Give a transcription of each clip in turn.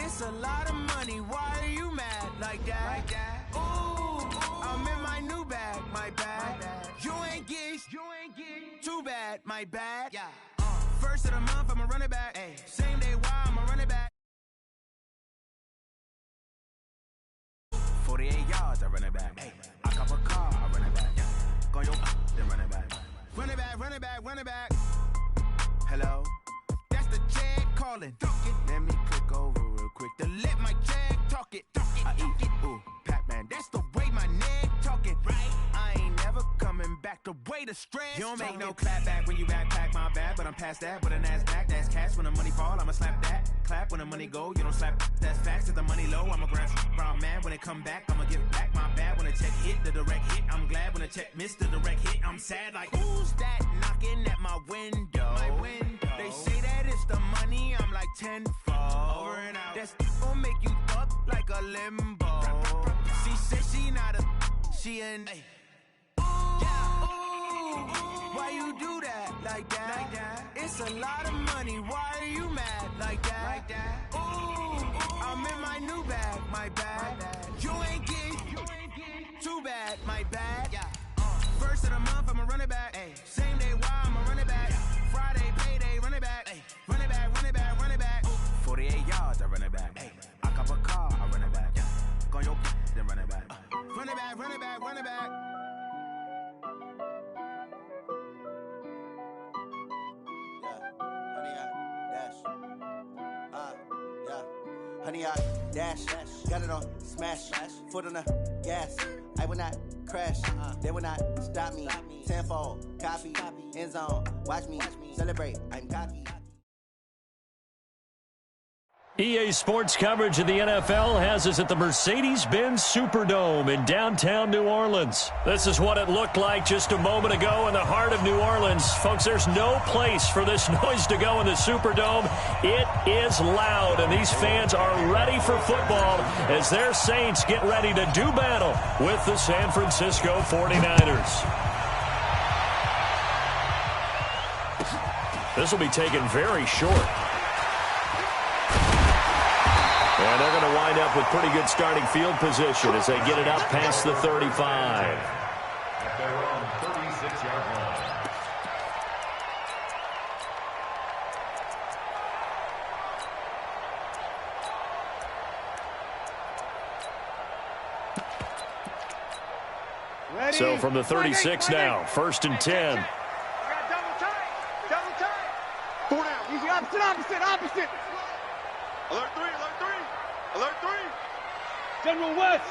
It's a lot of money. Why are you mad like that? Ooh, I'm in my new bag, my bad. You ain't get too bad, my bad. Yeah. First of the month, I'ma run it back. Ay. Same day, why I'ma run it back. 48 yards, I run it back. Ay. I cop a car, I run it back. Yeah. Go your then run it back. Run it back, run it back, run it back. Hello, that's the check calling. Let me click over real quick to let my check talk it. I eat it, ooh, Pac-Man. That's the way my neck talking. Right, I ain't never coming back. The way the stress. You don't make no clap back when you backpack, my bad. But I'm past that with a NASDAQ. That's cash when the money fall. I'ma slap that. Clap when the money go. You don't slap. That's facts. If the money low, I'ma grab brown man. When it come back, I'ma give back my bad. When the check hit, the direct hit. I'm glad when the check missed the direct hit. I'm sad like who's that knocking at my window? My window. They say that it's the money. I'm like tenfold. Over and out. That's gon' make you up like a limbo. She said she not a. She an. Why you do that like that? It's a lot of money. Why are you mad like that? Ooh, I'm in my new bag, my bad. You ain't get too bad, my bad. First of the month, I'ma run it back. Ay. Same day, why I'ma run it back. Friday, payday, run it back. Ay. Run it back, run it back, run it back. 48 yards, I run it back. Ay. I cop a car, I run it back. Go your then run it back. Run it back, run it back, run it back. Honey, I dash, got it on smash, foot on the gas. I will not crash, they will not stop me. Tenfold, copy, end zone, watch me celebrate. I'm cocky. EA Sports coverage of the NFL has us at the Mercedes-Benz Superdome in downtown New Orleans. This is what it looked like just a moment ago in the heart of New Orleans. Folks, there's no place for this noise to go in the Superdome. It is loud, and these fans are ready for football as their Saints get ready to do battle with the San Francisco 49ers. This will be taken very short. And they're going to wind up with pretty good starting field position as they get it up past the 35. They're on the 36-yard line. Ready? So from the 36 now, 1st and 10. Double tight. 4 down. Easy, opposite. Alert 3. General West.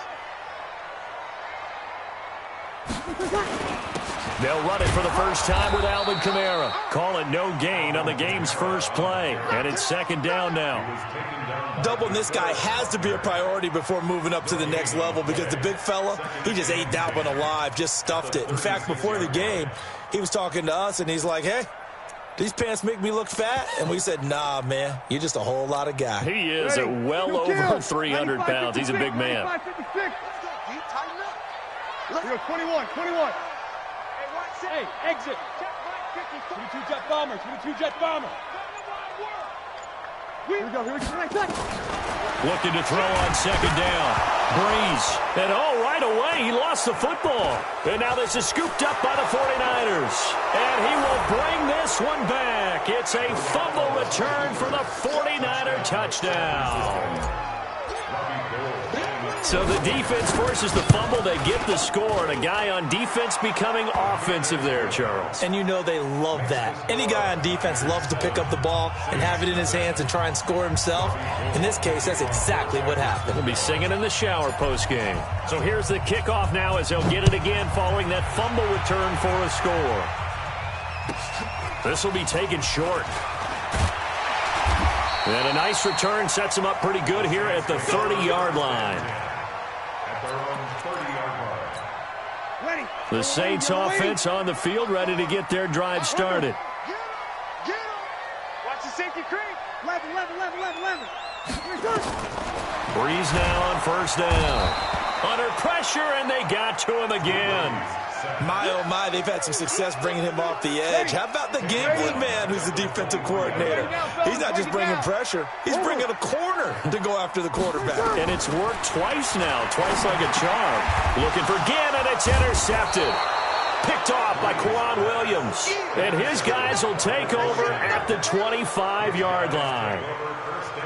They'll run it for the first time with Alvin Kamara. Call it no gain on the game's first play. And it's 2nd down now. Doubling this guy has to be a priority before moving up to the next level because the big fella, he just ate that one alive, just stuffed it. In fact, before the game, he was talking to us, and he's like, hey, these pants make me look fat? And we said, nah, man, you're just a whole lot of guy. He is at well over 300 pounds. He's a big man. You're 21. Hey, exit. 22 jet bomber. Here we go. Looking to throw on 2nd down. Breeze. And right away, he lost the football. And now this is scooped up by the 49ers. And he will bring this one back. It's a fumble return for the 49er touchdown. So the defense forces the fumble. They get the score, and a guy on defense becoming offensive there, Charles. And you know they love that. Any guy on defense loves to pick up the ball and have it in his hands and try and score himself. In this case, that's exactly what happened. He'll be singing in the shower post-game. So here's the kickoff now as they'll get it again following that fumble return for a score. This will be taken short. And a nice return sets him up pretty good here at the 30-yard line. The Saints offense on the field, ready to get their drive started. Get him. Watch the safety creep. 11. Breeze now on 1st down. Under pressure, and they got to him again. My, oh my, they've had some success bringing him off the edge. How about the gambling man who's the defensive coordinator? He's not just bringing pressure, he's bringing a corner to go after the quarterback. And it's worked twice now, twice like a charm. Looking for Gannon, it's intercepted. Picked off by Quan Williams. And his guys will take over at the 25-yard line.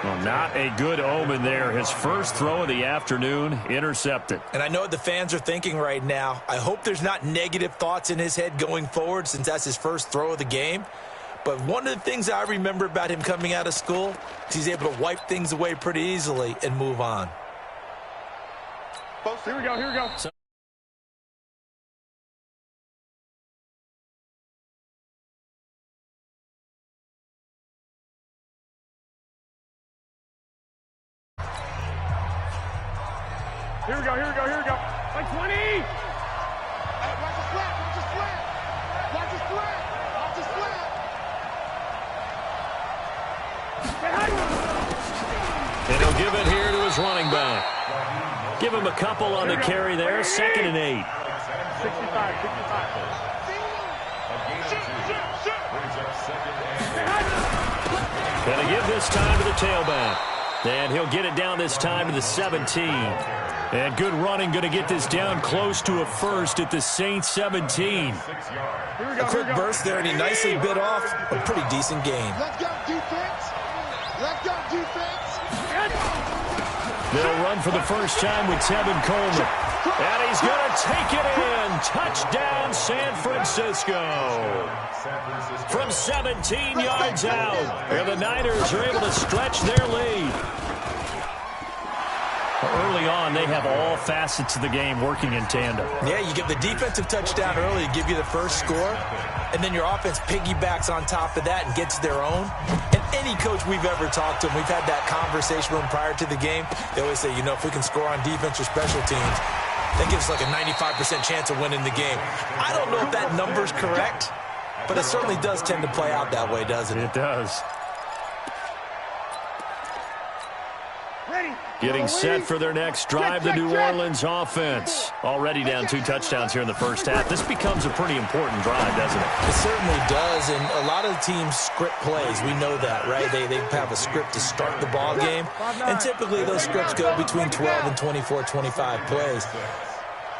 Well, not a good omen there. His first throw of the afternoon, intercepted. And I know what the fans are thinking right now. I hope there's not negative thoughts in his head going forward since that's his first throw of the game. But one of the things I remember about him coming out of school is he's able to wipe things away pretty easily and move on. Folks, here we go. Here we go. Like 20! Hey, watch the slap, watch the slap! Watch the slap, watch the slap! And he'll give it here to his running back. Give him a couple on the carry there, 2nd and 8. 65. Gonna give this time to the tailback. And he'll get it down this time to the 17. And good running, going to get this down close to a first at the Saints 17. A quick burst there, and he nicely bit off a pretty decent gain. Let's go, defense! Let's go, defense! They'll run for the first time with Tevin Coleman. And he's going to take it in. Touchdown, San Francisco. From 17 yards out. And the Niners are able to stretch their lead. Early on, they have all facets of the game working in tandem. Yeah, you get the defensive touchdown early to give you the first score, and then your offense piggybacks on top of that and gets their own. And any coach we've ever talked to, and we've had that conversation with them prior to the game, they always say, you know, if we can score on defense or special teams, that gives us like a 95% chance of winning the game. I don't know if that number's correct, but it certainly does tend to play out that way, doesn't it? It does. Getting set for their next drive, the New Orleans offense. Already down 2 touchdowns here in the first half. This becomes a pretty important drive, doesn't it? It certainly does, and a lot of teams script plays. We know that, right? They have a script to start the ball game, and typically those scripts go between 12 and 24, 25 plays.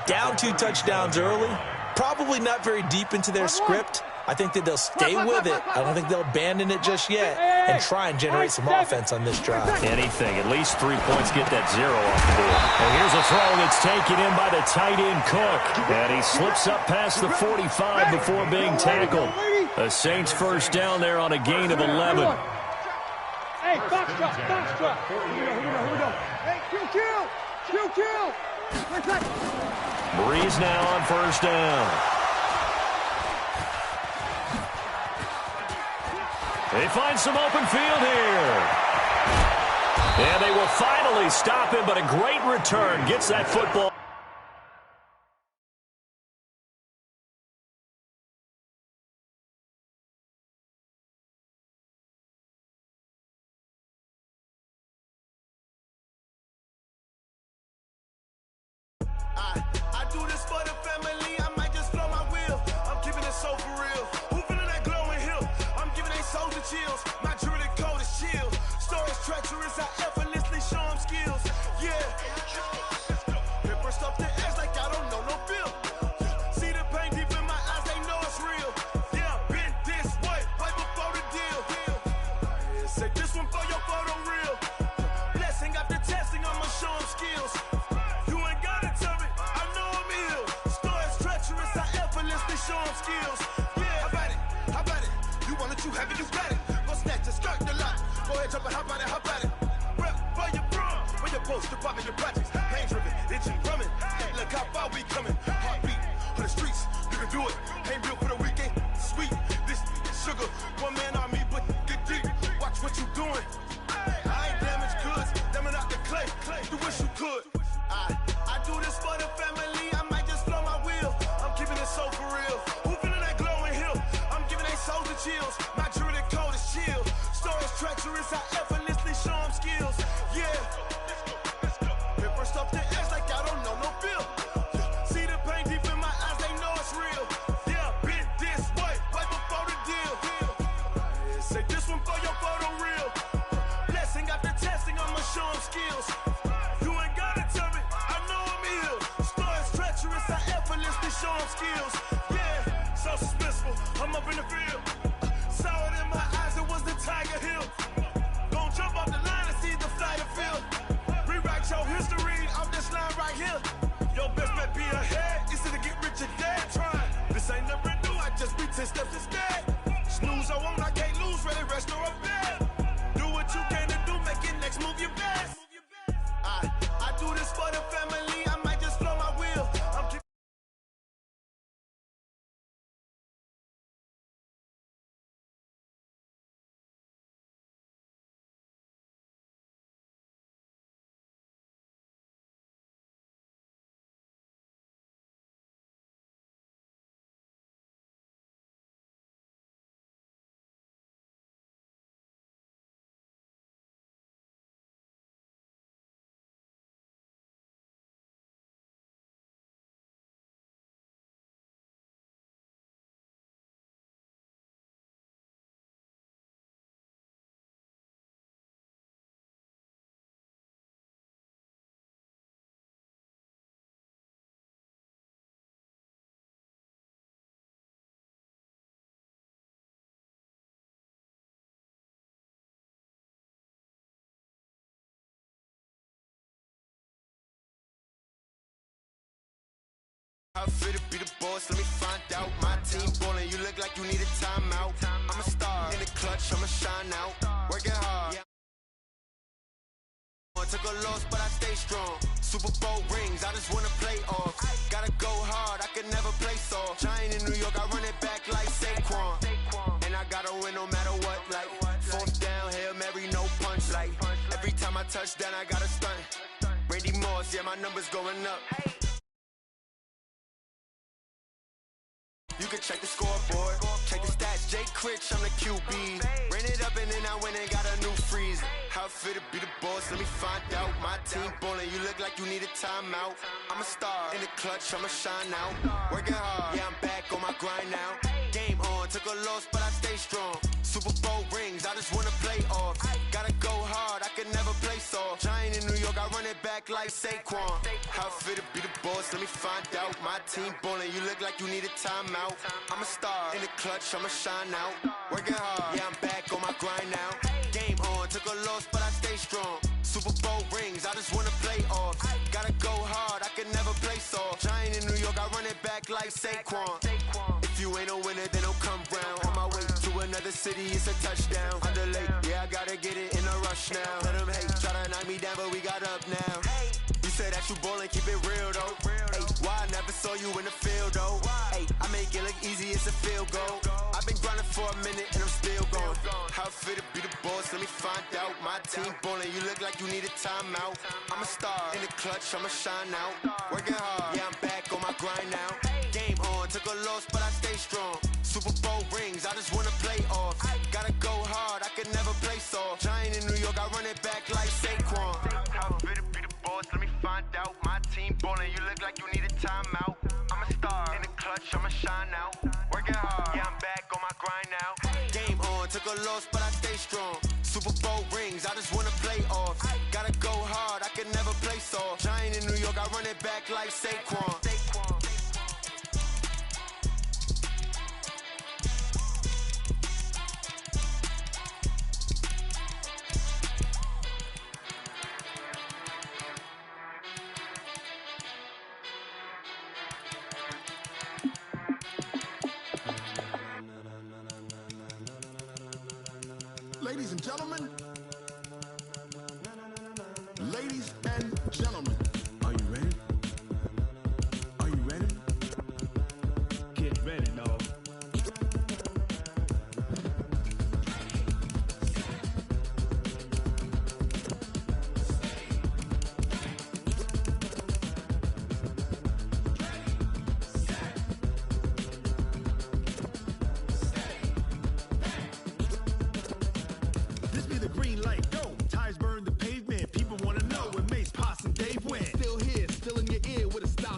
Down 2 touchdowns early, probably not very deep into their script. I think that they'll stay with it. I don't think they'll abandon it just yet and try and generate some offense on this drive. Anything. At least 3 points, get that 0 off the board. And here's a throw that's taken in by the tight end Cook. And he slips up past the 45 before being tackled. The Saints first down there on a gain of 11. Hey, box truck. Here we go. Hey, kill. Breeze now on first down. They find some open field here. And they will finally stop him, but a great return gets that football. I do this for the family. I might just blow my wheel. I'm keeping it so for real. Who feeling that glowing hill? I'm giving they soldier chills. My jewelry code is chill. Stories treacherous. I effortlessly show them skills. Yeah. Paper stuff to edge like I don't know no feel. See the pain deep in my eyes. They know it's real. Yeah, been this way right before the deal. Say this one for your photo real. Blessing after testing. I'ma show them skills. Show them skills. Yeah, how about it? You want it, you have it, you got it. Go snatch it, skirt the lot. Go ahead, jump it, how about it? 10 steps instead. Snooze, I won't, I can't lose, ready, rest or up bed. Do what you came to do, make your next move your best. I do this for the family, I might just flow my wheel. How fit to be the boss, let me find out. My team ballin', you look like you need a timeout. I'm a star, in the clutch, I'ma shine out. Working hard. Took a loss, but I stay strong. Super Bowl rings, I just wanna play off. Gotta go hard, I can never play soft. Giant in New York, I run it back like Saquon. And I gotta win no matter what, like fourth down, Hail Mary, no punch. Like every time I touch down, I gotta stunt. Randy Moss, yeah, my number's going up. You can check the scoreboard, check the stats. Jay Critch, I'm the QB. Ran it up and then I went and got a new freeze. How fit to be the boss, let me find out. My team ballin', you look like you need a timeout. I'm a star, in the clutch, I'ma shine out. Working hard, yeah, I'm back on my grind now. Game on, took a loss, but I stay strong. Super Bowl rings, I just wanna play off. Gotta go hard, I can never play soft. Giant in New York, I run it back like Saquon. How fit to be the boss, let me find out. My team ballin', you look like you need a timeout. I'm a star, in the clutch, I'ma shine out. Working hard, yeah, I'm back on my grind now. Game on, took a loss, but I stay strong. Super Bowl rings, I just wanna play off. Gotta go hard, I can never play soft. Giant in New York, I run it back like Saquon. If you ain't a winner, then don't come round. On my way to another city, it's a touchdown. Underlay, yeah, I gotta get it in a rush now. Let them hate, try to knock me down, but we got up now. You said that you ballin', keep it real though. Hey, why I never saw you in the field though? Hey, I make it look easy, it's a field goal. I've been grinding for a minute and I'm still going. How fit to be the boss, let me find out. My team ballin', you look like you need a timeout. I'm a star, in the clutch, I'ma shine out. Working hard, yeah, I'm back on my grind now. Game on, took a loss, but I stay strong. Super Bowl rings, I just wanna play off. Gotta go hard, I can never play soft. Giant in New York, I run it back like Saquon. How fit to be the boss, let me find out. My team ballin', you look like you need a timeout. I'm a star, in the clutch, I'ma shine out. Working hard, yeah, I'm back on my grind now. Game on, took a loss, but I stay strong. Super Bowl rings, I just wanna play off. Gotta go hard, I can never play soft. Giant in New York, I run it back like Saquon. Ladies and gentlemen, ladies and gentlemen, are you ready? Are you ready? Get ready, dog.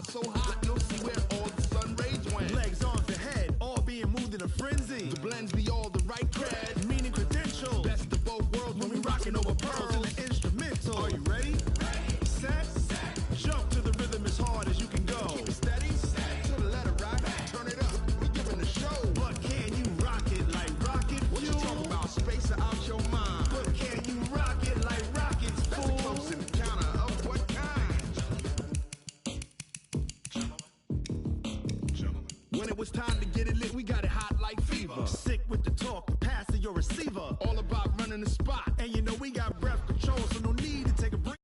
So hot, you'll see where all the sun rays went. Legs, arms, the head, all being moved in a frenzy. The blends be all the right cred, meaning credentials. Best of both worlds when we rockin' over pearls in the instrumental. Are you ready? Ready. Set. Jump to the rhythm as hard as you can go. Keep it steady. To the letter right. Turn it up. We giving the show. But can you rock it like rocket fuel? What you talking about? Space out your mind. But can you rock it like rockets, fool? That's a close encounter of what kind? When it was time to get it lit, we got it hot like believer. Sick with the talk, pass to your receiver. All about running the spot. And you know we got breath control, so no need to take a break.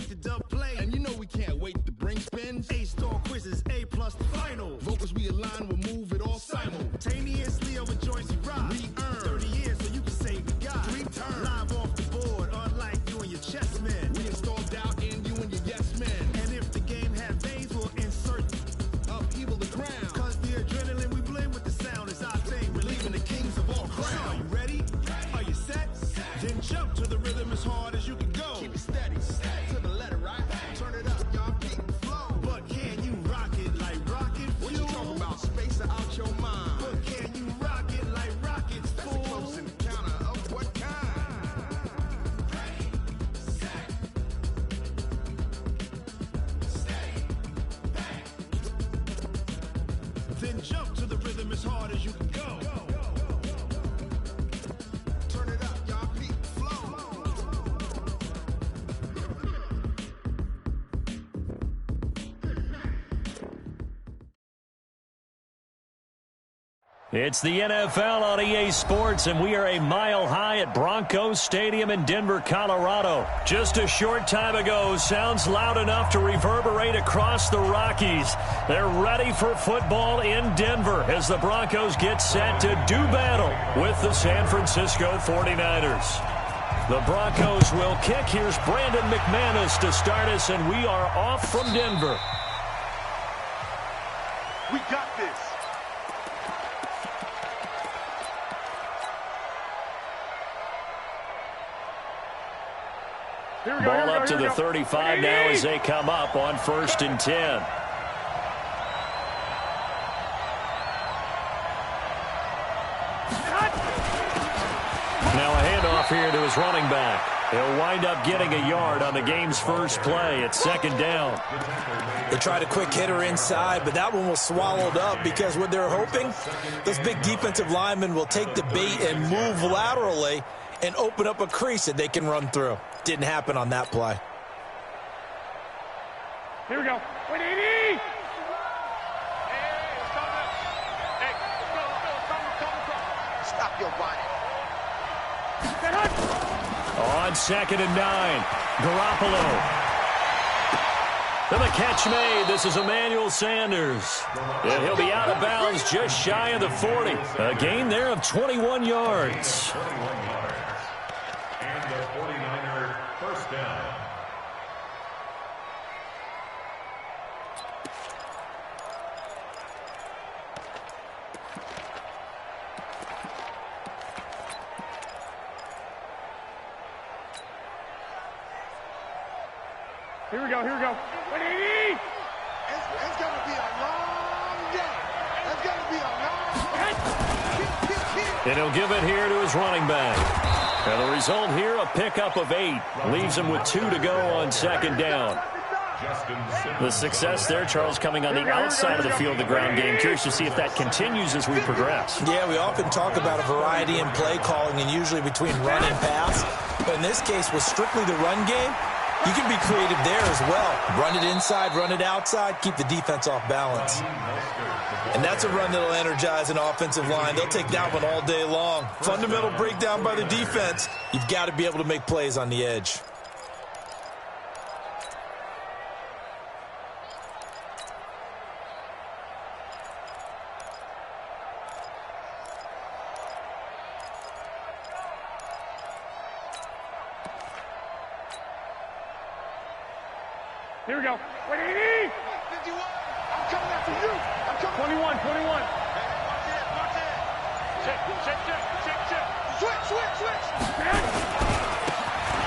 The dub play. And you know we can't wait to bring spins. A-star quizzes, A+ the final. Vocals we align, we'll move it all simultaneously over joints we rock. We earn 30 years so you can say we got 3 turns. Live off the board, unlike you and your chess men. We install doubt in you and your yes men. And if the game had veins, we'll insert upheaval the crown. Cause the adrenaline we blend with the sound is our thing. Relieving the kings of all crowns. Are you ready? Are you set? Then jump to the rhythm as hard as you can go. Keep it steady. To the letter, right? Turn it up, y'all. Keep the flow. But can you rock it like rocket fuel? What you talking about? Space out your mind. But can you rock it like rockets, fool? That's a close encounter of what kind? Ready, set, steady, bang. Then jump to the rhythm as hard as you can go. Turn it up, y'all. Keep the flow. It's the NFL on EA Sports, and we are a mile high at Broncos Stadium in Denver, Colorado. Just a short time ago, sounds loud enough to reverberate across the Rockies. They're ready for football in Denver as the Broncos get set to do battle with the San Francisco 49ers. The Broncos will kick. Here's Brandon McManus to start us, and we are off from Denver. We got this. Ball up to the 35 now as they come up on 1st and 10. Now a handoff here to his running back. He'll wind up getting a yard on the game's first play. It's 2nd down. They tried a quick hitter inside, but that one was swallowed up because what they're hoping, those big defensive linemen will take the bait and move laterally and open up a crease that they can run through. Didn't happen on that play. Here we go. 180! Stop your whining. On 2nd and 9, Garoppolo. And the catch made. This is Emmanuel Sanders. And he'll be out of bounds just shy of the 40. A gain there of 21 yards. 21 yards. And the 49er first down. Here we go, here we go. 180! It's going to be a long day. It's going to be a long day. And he'll give it here to his running back. And the result here, a pickup of 8. Leaves him with 2 to go on 2nd down. The success there, Charles, coming on the outside of the field, the ground game. Curious to see if that continues as we progress. Yeah, we often talk about a variety in play calling and usually between run and pass. But in this case, with strictly the run game, you can be creative there as well. Run it inside, run it outside, keep the defense off balance. And that's a run that'll energize an offensive line. They'll take that one all day long. Fundamental breakdown by the defense. You've got to be able to make plays on the edge. Here we go. 180! 51! I'm coming after you! I'm coming. 21, 21. Watch it. Check. Switch.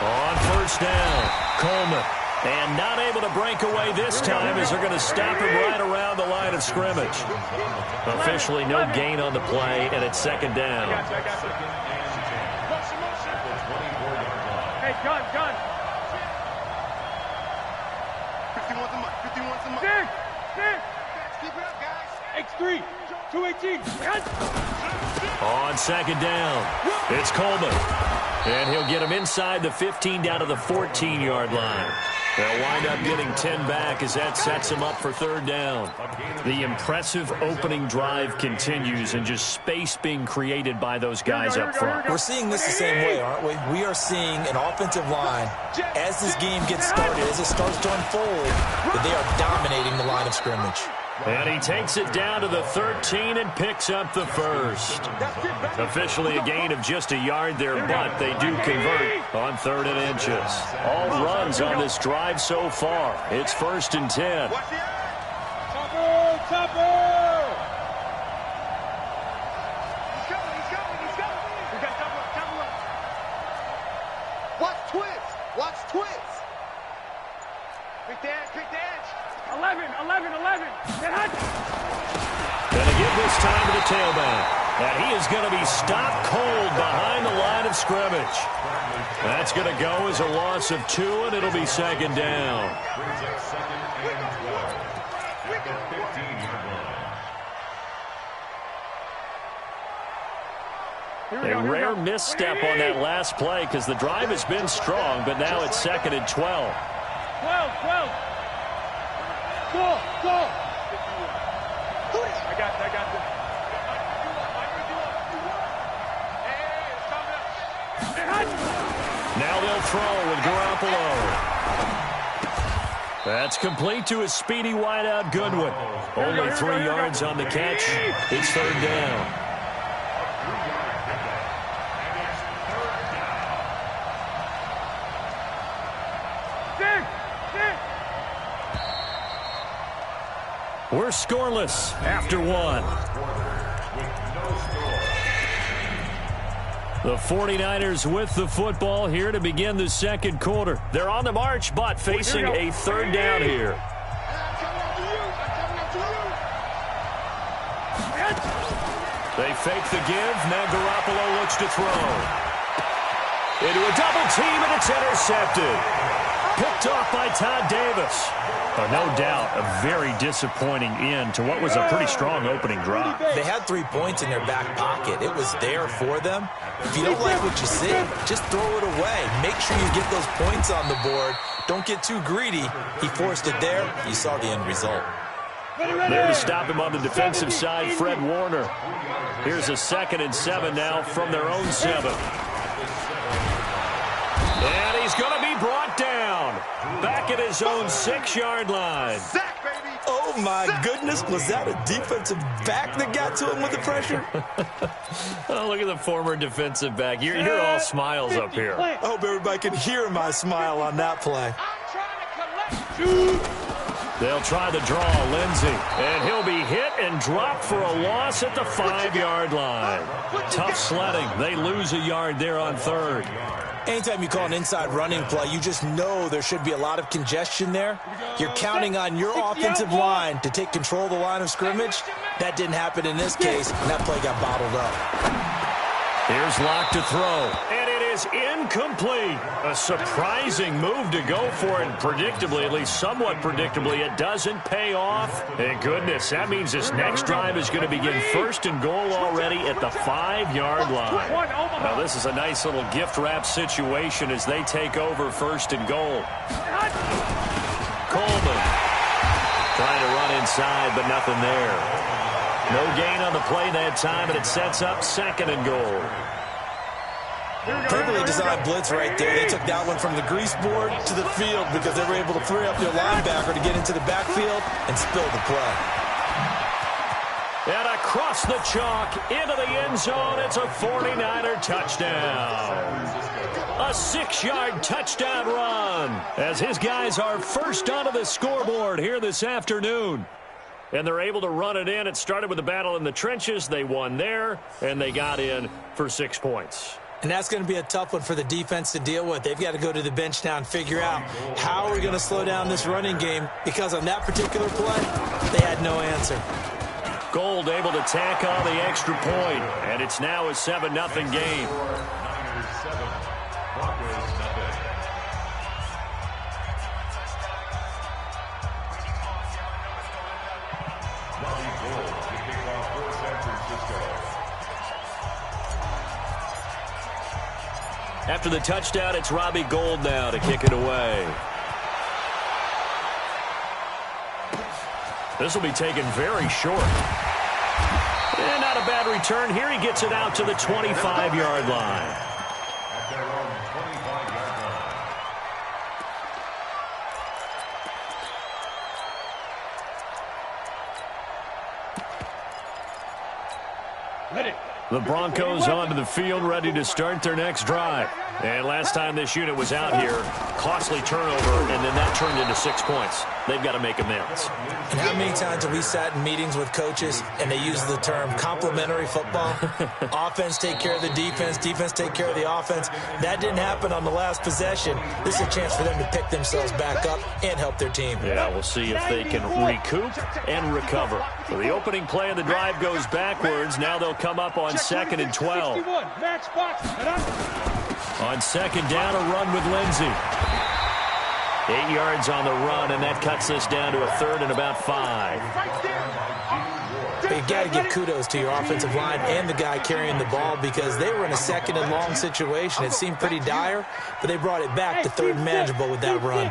On 1st down, Coleman. And not able to break away this time as they're going to stop him right around the line of scrimmage. Officially no gain on the play, and it's 2nd down. I got you. Hey, gun. 51 some. Six. Keep it up, guys. X3. 218. On 2nd down, it's Coleman. And he'll get him inside the 15 down to the 14-yard line. They'll wind up getting 10 back as that sets them up for third down. The impressive opening drive continues and just space being created by those guys up front. We're seeing this the same way, aren't we? We are seeing an offensive line, as this game gets started, as it starts to unfold, that they are dominating the line of scrimmage. And he takes it down to the 13 and picks up the first. Officially a gain of just a yard there, but they do convert on 3rd and inches. All runs on this drive so far. It's 1st and 10. Watch twins. Quick dance. 11. Gonna give this time to the tailback. And he is going to be stopped cold behind the line of scrimmage. That's going to go as a loss of 2, and it'll be 2nd down. A rare misstep on that last play because the drive has been strong, but now it's 2nd and 12. 12. Go. I got this. Now they'll throw with Garoppolo. That's complete to a speedy wideout Goodwin. Only 3 yards on the catch. It's 3rd down. We're scoreless after 1. The 49ers with the football here to begin the 2nd quarter. They're on the march, but facing a 3rd down here. They fake the give. Now Garoppolo looks to throw. Into a double team, and it's intercepted. Picked off by Todd Davis. No doubt a very disappointing end to what was a pretty strong opening drive. They had 3 points in their back pocket. It was there for them. If you don't like what you see, just throw it away. Make sure you get those points on the board. Don't get too greedy. He forced it there. You saw the end result. There to stop him on the defensive side, Fred Warner. Here's a 2nd and 7 now from their own 7. And he's going to be brought down. Back at his own 6-yard line. Oh, my goodness. Was that a defensive back that got to him with the pressure? Oh, look at the former defensive back. You're all smiles up here. I hope everybody can hear my smile on that play. They'll try to draw Lindsey, and he'll be hit and dropped for a loss at the 5-yard line. Tough sledding. They lose a yard there on 3rd. Anytime you call an inside running play, you just know there should be a lot of congestion there. You're counting on your offensive line to take control of the line of scrimmage. That didn't happen in this case, and that play got bottled up. Here's Locke to throw, and it is incomplete. A surprising move to go for it, and predictably, at least somewhat predictably, it doesn't pay off. Thank goodness, that means this next drive is going to begin 1st and goal already at the 5-yard line. Now, this is a nice little gift-wrap situation as they take over 1st and goal. Coleman trying to run inside, but nothing there. No gain on the play that time, and it sets up 2nd and goal. Perfectly designed blitz right there. They took that one from the grease board to the field because they were able to free up their linebacker to get into the backfield and spill the play. And across the chalk into the end zone, it's a 49er touchdown. A 6-yard touchdown run as his guys are first onto the scoreboard here this afternoon. And they're able to run it in. It started with a battle in the trenches. They won there, and they got in for 6 points. And that's going to be a tough one for the defense to deal with. They've got to go to the bench now and figure out how are we going to slow down this running game, because on that particular play, they had no answer. Gold able to tack on the extra point, and it's now a 7-0 game. After the touchdown, it's Robbie Gould now to kick it away. This will be taken very short. And not a bad return here. He gets it out to the 25-yard line. At their own 25-yard line. Ready. The Broncos onto the field, ready to start their next drive. And last time this unit was out here, costly turnover, and then that turned into 6 points. They've got to make amends. And how many times have we sat in meetings with coaches and they use the term complementary football? Offense take care of the defense, defense take care of the offense. That didn't happen on the last possession. This is a chance for them to pick themselves back up and help their team. Yeah, we'll see if they can recoup and recover. So the opening play of the drive goes backwards. Now they'll come up on 2nd and 12. On 2nd down, a run with Lindsey. 8 yards on the run, and that cuts this down to a 3rd and about 5. You got to give kudos to your offensive line and the guy carrying the ball because they were in a 2nd and long situation. It seemed pretty dire, but they brought it back to 3rd and manageable with that run.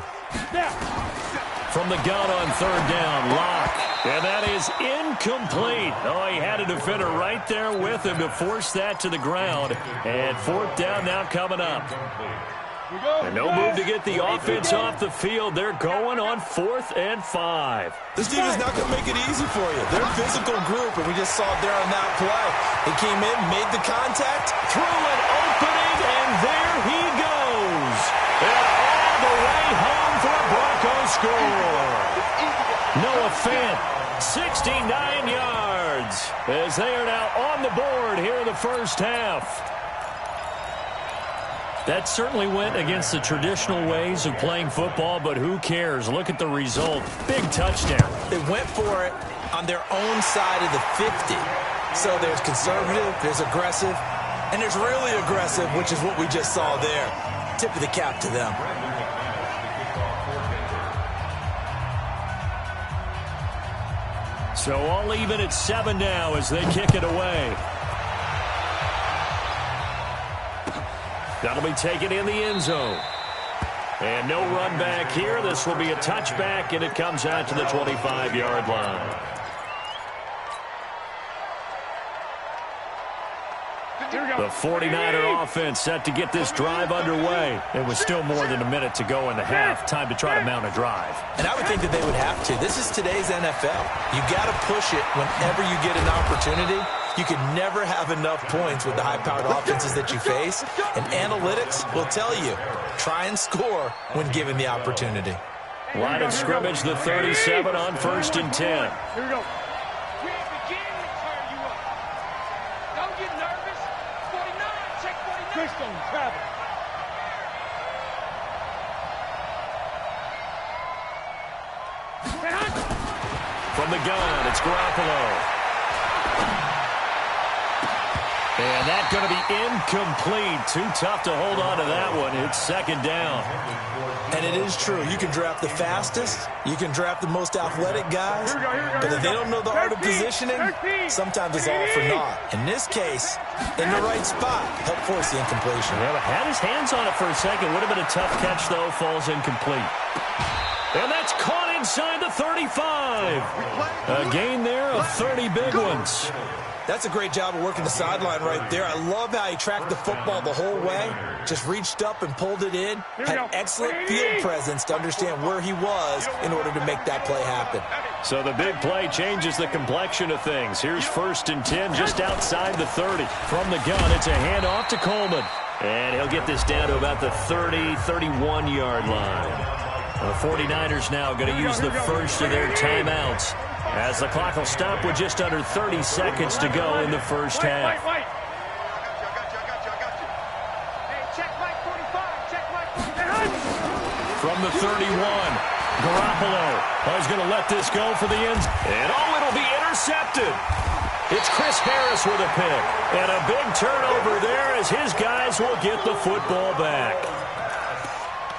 From the gun on 3rd down, Locke. And that is incomplete. Oh, he had a defender right there with him to force that to the ground. And 4th down now coming up. And no move to get the offense off the field. They're going on 4th and 5. This team is not going to make it easy for you. They're a physical group, and we just saw it there on that play. He came in, made the contact, threw an opening, and there he goes. And all the way home for a Broncos score. Noah Fant, 69 yards, as they are now on the board here in the first half. That certainly went against the traditional ways of playing football, but who cares? Look at the result. Big touchdown. They went for it on their own side of the 50. So there's conservative, there's aggressive, and there's really aggressive, which is what we just saw there. Tip of the cap to them. So all even at 7 now as they kick it away. That'll be taken in the end zone. And no run back here. This will be a touchback, and it comes out to the 25-yard line. The 49er offense set to get this drive underway. It was still more than a minute to go in the half. Time to try to mount a drive. And I would think that they would have to. This is today's NFL. You got to push it whenever you get an opportunity. You can never have enough points with the high-powered offenses that you face. And analytics will tell you, try and score when given the opportunity. Line of scrimmage, the 37 on 1st and 10. Here we go. We begin to turn you up. Don't get nervous. 49, check 49. Chris don't travel. From the gun, it's Garoppolo. And that's going to be incomplete. Too tough to hold on to that one. It's 2nd down. And it is true. You can draft the fastest. You can draft the most athletic guys. But if they don't know the art of positioning, sometimes it's all for naught. In this case, in the right spot, help force the incompletion. Yeah, had his hands on it for a second. Would have been a tough catch, though. Falls incomplete. And that's caught inside the 35. A gain there of 30 big ones. That's a great job of working the sideline right there. I love how he tracked the football the whole way. Just reached up and pulled it in. Had excellent field presence to understand where he was in order to make that play happen. So the big play changes the complexion of things. Here's 1st and 10 just outside the 30. From the gun, it's a handoff to Coleman. And he'll get this down to about the 30, 31-yard line. The 49ers now going to use the first of their timeouts as the clock will stop with just under 30 seconds to go in the first half. From the 31, Garoppolo is going to let this go for the end. And it'll be intercepted. It's Chris Harris with a pick. And a big turnover there as his guys will get the football back.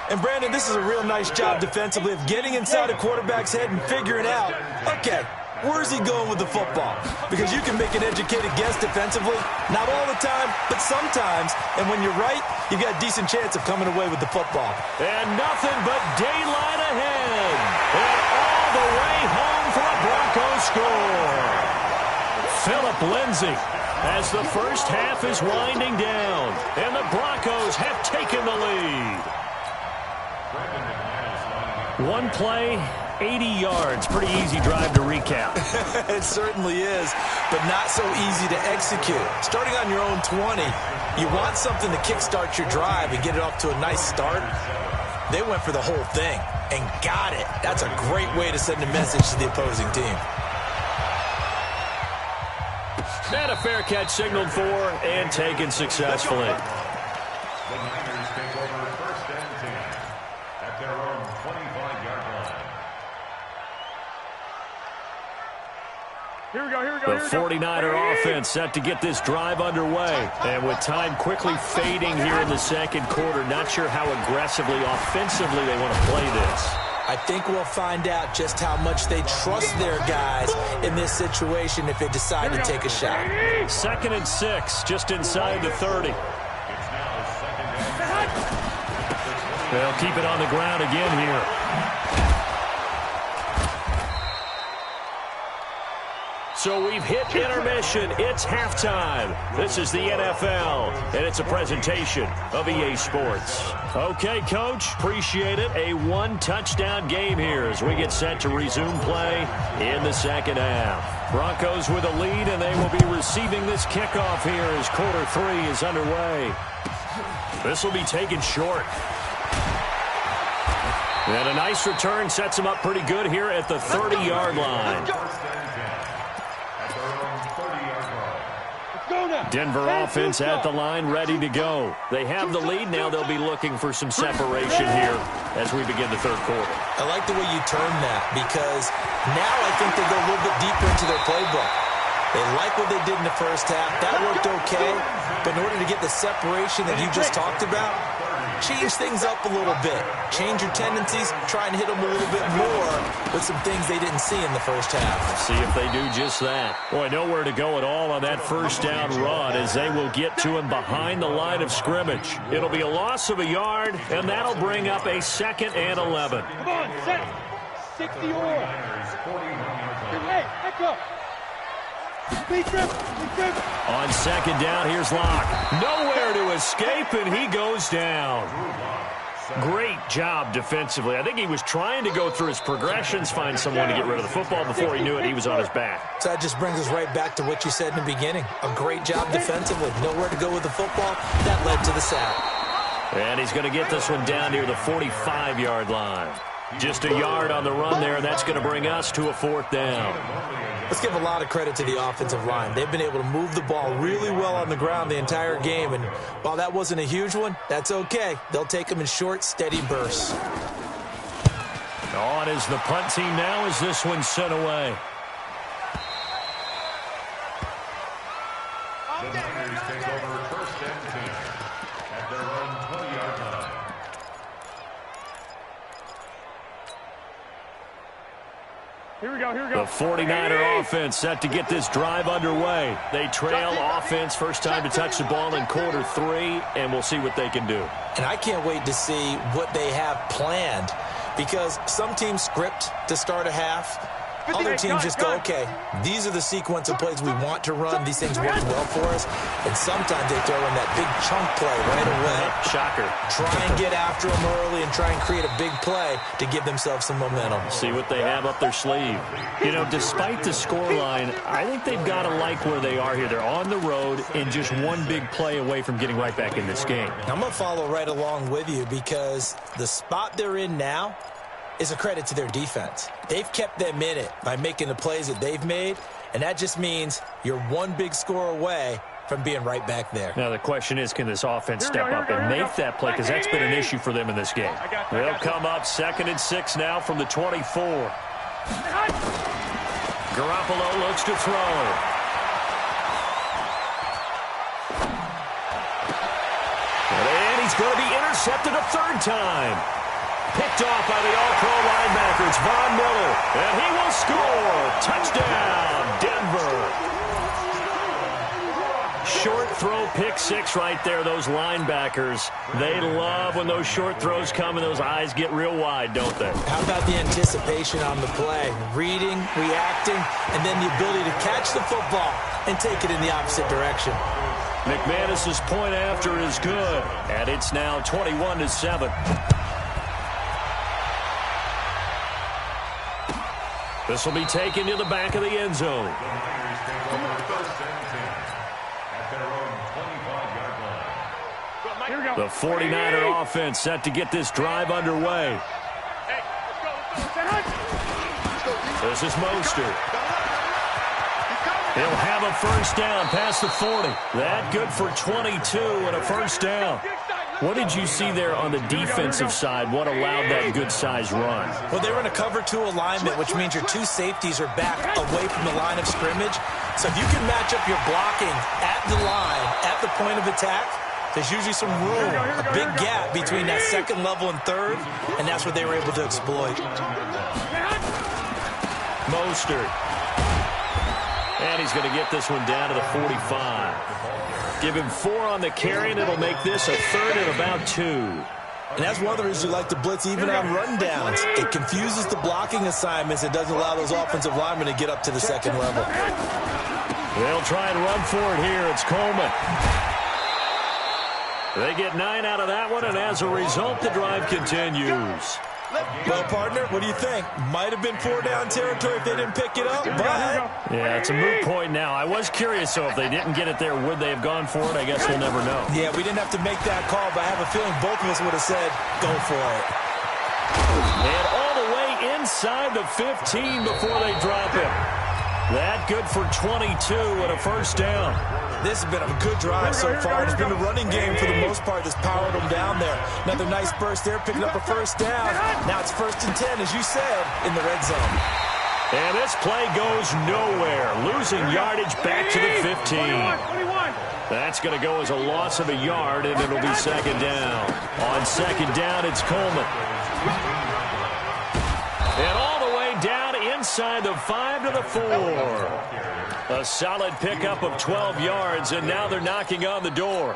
And, Brandon, this is a real nice job defensively of getting inside a quarterback's head and figuring out, okay, where's he going with the football? Because you can make an educated guess defensively. Not all the time, but sometimes. And when you're right, you've got a decent chance of coming away with the football. And nothing but daylight ahead. And all the way home for a Broncos Phillip Lindsay as the first half is winding down, and the Broncos have taken the lead. One play, 80 yards. Pretty easy drive to recap. It certainly is, but not so easy to execute. Starting on your own 20, you want something to kickstart your drive and get it off to a nice start. They went for the whole thing and got it. That's a great way to send a message to the opposing team. And a fair catch signaled for and taken successfully. The Niners take over first and 10 at their own 25-yard line. Here we go. The 49er offense set to get this drive underway. And with time quickly fading here in the second quarter, not sure how aggressively, offensively they want to play this. I think we'll find out just how much they trust their guys in this situation if they decide to take a shot. 2nd and 6, just inside the 30. They'll keep it on the ground again here. So we've hit intermission. It's halftime. This is the NFL, and it's a presentation of EA Sports. Okay, Coach, appreciate it. A one-touchdown game here as we get set to resume play in the second half. Broncos with a lead, and they will be receiving this kickoff here as quarter 3 is underway. This will be taken short. And a nice return sets him up pretty good here at the 30-yard line. Denver offense at the line, ready to go. They have the lead now. They'll be looking for some separation here as we begin the third quarter. I like the way you term that because now I think they go a little bit deeper into their playbook. They like what they did in the first half. That worked okay. But in order to get the separation that you just talked about, change things up a little bit. Change your tendencies. Try and hit them a little bit more with some things they didn't see in the first half. See if they do just that. Boy, nowhere to go at all on that first down run as they will get to him behind the line of scrimmage. It'll be a loss of a yard, and that'll bring up a 2nd and 11. Come on, set. 60 or. Hey, echo. On second down, here's Locke. Nowhere to escape, and he goes down. Great job defensively. I think he was trying to go through his progressions, find someone to get rid of the football. Before he knew it, he was on his back. So that just brings us right back to what you said in the beginning. A great job defensively. Nowhere to go with the football. That led to the sack. And he's going to get this one down near the 45-yard line. Just a yard on the run there. That's going to bring us to a 4th down. Let's give a lot of credit to the offensive line. They've been able to move the ball really well on the ground the entire game. And while that wasn't a huge one, that's okay. They'll take them in short, steady bursts. On is the punt team now as this one's sent away. The Niners take over first and 10 at their own 20-yard line. Here we go. The 49er offense set to get this drive underway. They trail offense first time to touch the ball in quarter 3, and we'll see what they can do. And I can't wait to see what they have planned because some teams script to start a half. Other teams just go, okay, these are the sequence of plays we want to run. These things work well for us. And sometimes they throw in that big chunk play right away. Shocker. Try and get after them early and try and create a big play to give themselves some momentum. See what they have up their sleeve. You know, despite the scoreline, I think they've got to like where they are here. They're on the road and just one big play away from getting right back in this game. I'm going to follow right along with you because the spot they're in now is a credit to their defense. They've kept them in it by making the plays that they've made, and that just means you're one big score away from being right back there. Now the question is, can this offense step up and make that play? Because that's been an issue for them in this game. They'll come up 2nd and 6 now from the 24. Garoppolo looks to throw. And he's going to be intercepted a 3rd time. Picked off by the All-Pro linebacker. It's Von Miller. And he will score. Touchdown, Denver. Short throw pick six right there, those linebackers. They love when those short throws come and those eyes get real wide, don't they? How about the anticipation on the play? Reading, reacting, and then the ability to catch the football and take it in the opposite direction. McManus's point after is good, and it's now 21-7. This will be taken to the back of the end zone. The 49er offense set to get this drive underway. This is Mostert. He'll have a first down past the 40. That good for 22 and a first down. What did you see there on the defensive side? What allowed that good-sized run? Well, they were in a cover 2 alignment, which means your 2 safeties are back away from the line of scrimmage. So if you can match up your blocking at the line, at the point of attack, there's usually some room, a big gap between that second level and third, and that's what they were able to exploit. Mostert. And he's going to get this one down to the 45. Give him 4 on the carry, and it'll make this a third and about 2. And that's one of the reasons you like to blitz even on rundowns. It confuses the blocking assignments. It doesn't allow those offensive linemen to get up to the second level. They'll try and run for it here. It's Coleman. They get 9 out of that one, and as a result, the drive continues. Well, partner, what do you think? Might have been 4-down territory if they didn't pick it up, but... Yeah, it's a moot point now. I was curious, so if they didn't get it there, would they have gone for it? I guess we'll never know. Yeah, we didn't have to make that call, but I have a feeling both of us would have said, go for it. And all the way inside the 15 before they drop it. That good for 22 and a first down. This has been a good drive so far. It's been a running game for the most part that's powered them down there. Another nice burst there, picking up a first down. Now it's 1st and 10, as you said, in the red zone. And this play goes nowhere. Losing yardage back to the 15. That's going to go as a loss of a yard, and it'll be second down. On second down, it's Coleman. And all the way down inside the 5 to the 4. A solid pickup of 12 yards, and now they're knocking on the door.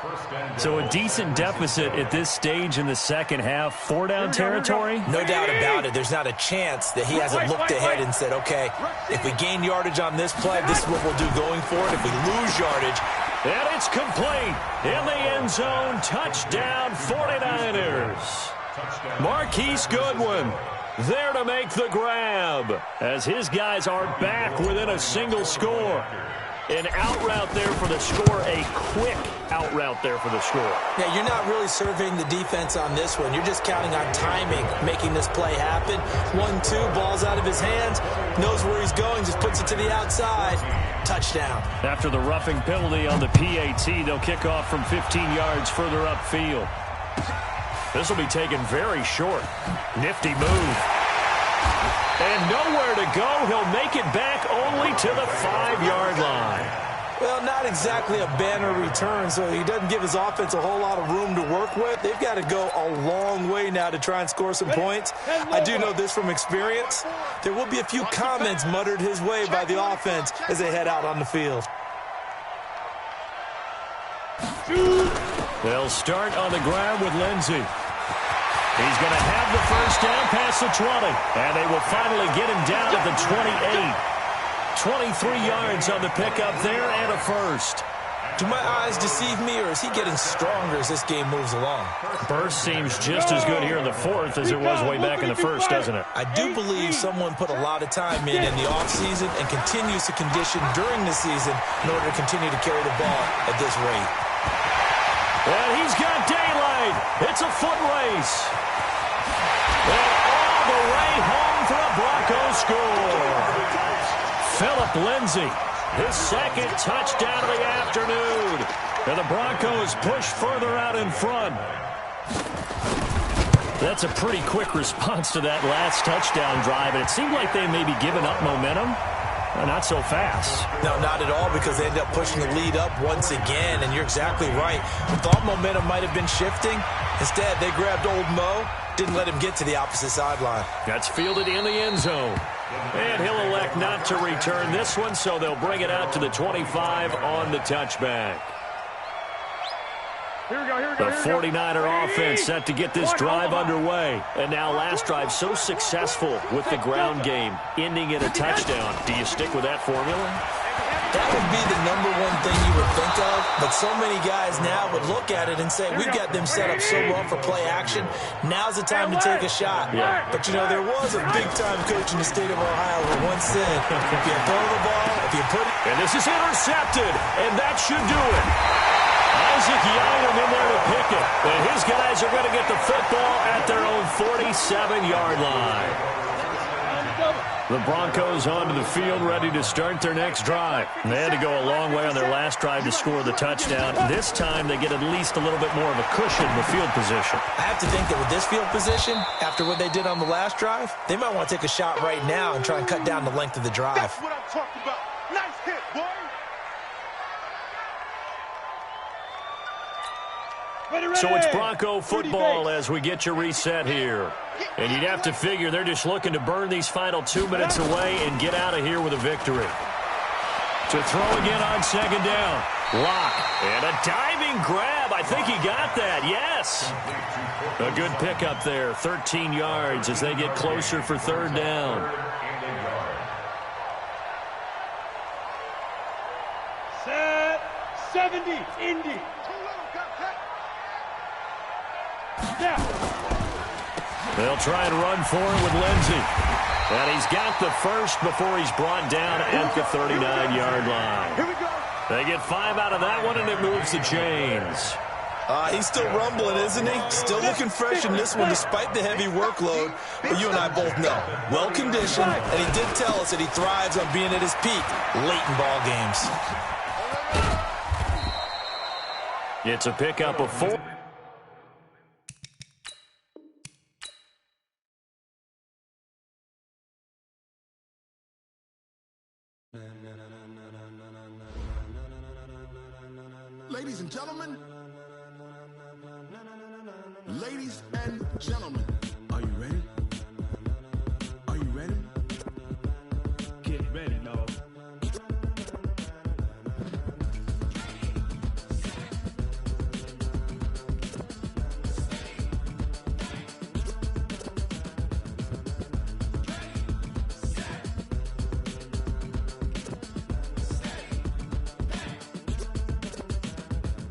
So a decent deficit at this stage in the second half. 4-down territory? No doubt about it. There's not a chance that he hasn't looked ahead and said, okay, if we gain yardage on this play, this is what we'll do going forward. If we lose yardage. And it's complete. In the end zone, touchdown 49ers. Marquise Goodwin there to make the grab as his guys are back within a single score. An out route there for the score, a quick out route there for the score. Yeah, you're not really surveying the defense on this one. You're just counting on timing, making this play happen. 1-2, ball's out of his hands, knows where he's going, just puts it to the outside. Touchdown. After the roughing penalty on the PAT, they'll kick off from 15 yards further upfield. This will be taken very short. Nifty move. And nowhere to go. He'll make it back only to the 5-yard line. Well, not exactly a banner return, so he doesn't give his offense a whole lot of room to work with. They've got to go a long way now to try and score some points. I do know this from experience. There will be a few comments muttered his way by the offense as they head out on the field. They'll start on the ground with Lindsey. He's going to have the first down past the 20, and they will finally get him down at the 28. 23 yards on the pickup there and a first. Do my eyes deceive me, or is he getting stronger as this game moves along? Burst seems just as good here in the 4th as it was way back in the 1st, doesn't it? I do believe someone put a lot of time in the offseason and continues to condition during the season in order to continue to carry the ball at this rate. And he's got daylight. It's a foot race. And all the way home for a Broncos score. Phillip Lindsay, his second touchdown of the afternoon. And the Broncos push further out in front. That's a pretty quick response to that last touchdown drive. And it seemed like they may be giving up momentum. Not so fast. No, not at all, because they end up pushing the lead up once again, and you're exactly right. We thought momentum might have been shifting. Instead, they grabbed old Mo, didn't let him get to the opposite sideline. That's fielded in the end zone. And he'll elect not to return this one, so they'll bring it out to the 25 on the touchback. The 49er offense set to get this drive underway. And now last drive so successful with the ground game, ending in a touchdown. Do you stick with that formula? That would be the number one thing you would think of, but so many guys now would look at it and say, we've got them set up so well for play action, now's the time to take a shot. Yeah. But, you know, there was a big-time coach in the state of Ohio who once said, if you throw the ball, if you put it... And this is intercepted, and that should do it. Isaac Yiadom in there to pick it. And his guys are going to get the football at their own 47-yard line. The Broncos onto the field, ready to start their next drive. They had to go a long way on their last drive to score the touchdown. This time, they get at least a little bit more of a cushion in the field position. I have to think that with this field position, after what they did on the last drive, they might want to take a shot right now and try and cut down the length of the drive. That's what I'm talking about. Nice hit, boy. So it's Bronco football as we get you reset here. And you'd have to figure they're just looking to burn these final 2 minutes away and get out of here with a victory. To throw again on second down. Lock. And a diving grab. I think he got that. Yes. A good pickup there. 13 yards as they get closer for third down. Set 70, Indy. They'll try and run for it with Lindsey. And he's got the first before he's brought down at the 39-yard line. Here we go. They get 5 out of that one, and it moves the chains. He's still rumbling, isn't he? Still looking fresh in this one despite the heavy workload. But you and I both know, well-conditioned, and he did tell us that he thrives on being at his peak late in ball games. It's a pickup of 4. Ladies and gentlemen, ladies and gentlemen, are you ready? Are you ready? Get ready, y'all.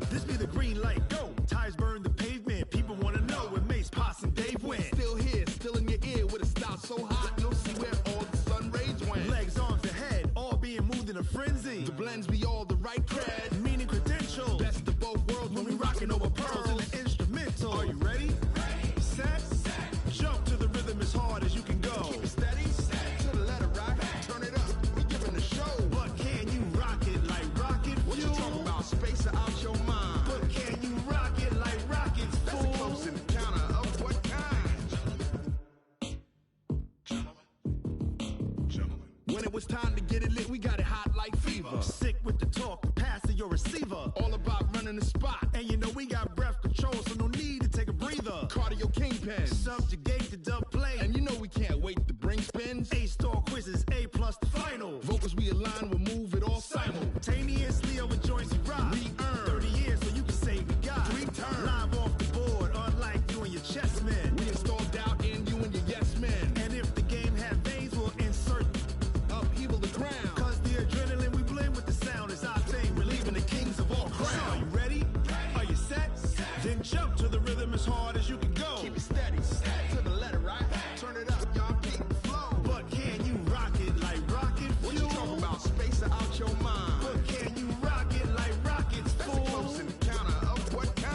This be the green light, go. Tires burn the pavement. People want to know where Mace, Poss, and Dave went. Still here, still in your ear with a style so hot, you'll see where all the sun rays went. Legs, arms, and head, all being moved in a frenzy. The blends be all the right cred, meaning credential. Best of both worlds when we rockin' over pearls in the instrumental. Are you ready? Set, jump to the rhythm as hard as you can go. Keep it steady, to the letter rock, turn it up. We giving a show. But can you rock it like rocket fuel? What you talking about? Space out your mind. But can you rock it like rockets, fool? That's a close encounter of what kind? Gentlemen. When it was time to get it lit, we got it hot like fever. Sick with the talk, pass to your receiver. All about running the spot. And you know we got breath control, so no need to take a breather. Cardio kingpin, subjugate the dub play. And you know we can't wait to bring spins. A-star quizzes, A+ the final. Vocals we align, we'll move it all simultaneously over joints we rock. We earn 30 years, so you can say we got 3 turns. Live off the board, unlike you and your chess men. We installed doubt in you and your yes men. And if the game had veins, we'll insert upheaval the ground. Cause the adrenaline we blend with the sound is our thing. We're leaving the kings of all crowns. So are you ready? Are you set? Then jump to the rhythm as hard as you can go. Keep it steady, to the letter, right? Turn it up, y'all keep the flow. But can you rock it like rocket fuel? What you talking about? Space out your mind. But can you rock it like rockets, fool? That's a close encounter of what kind?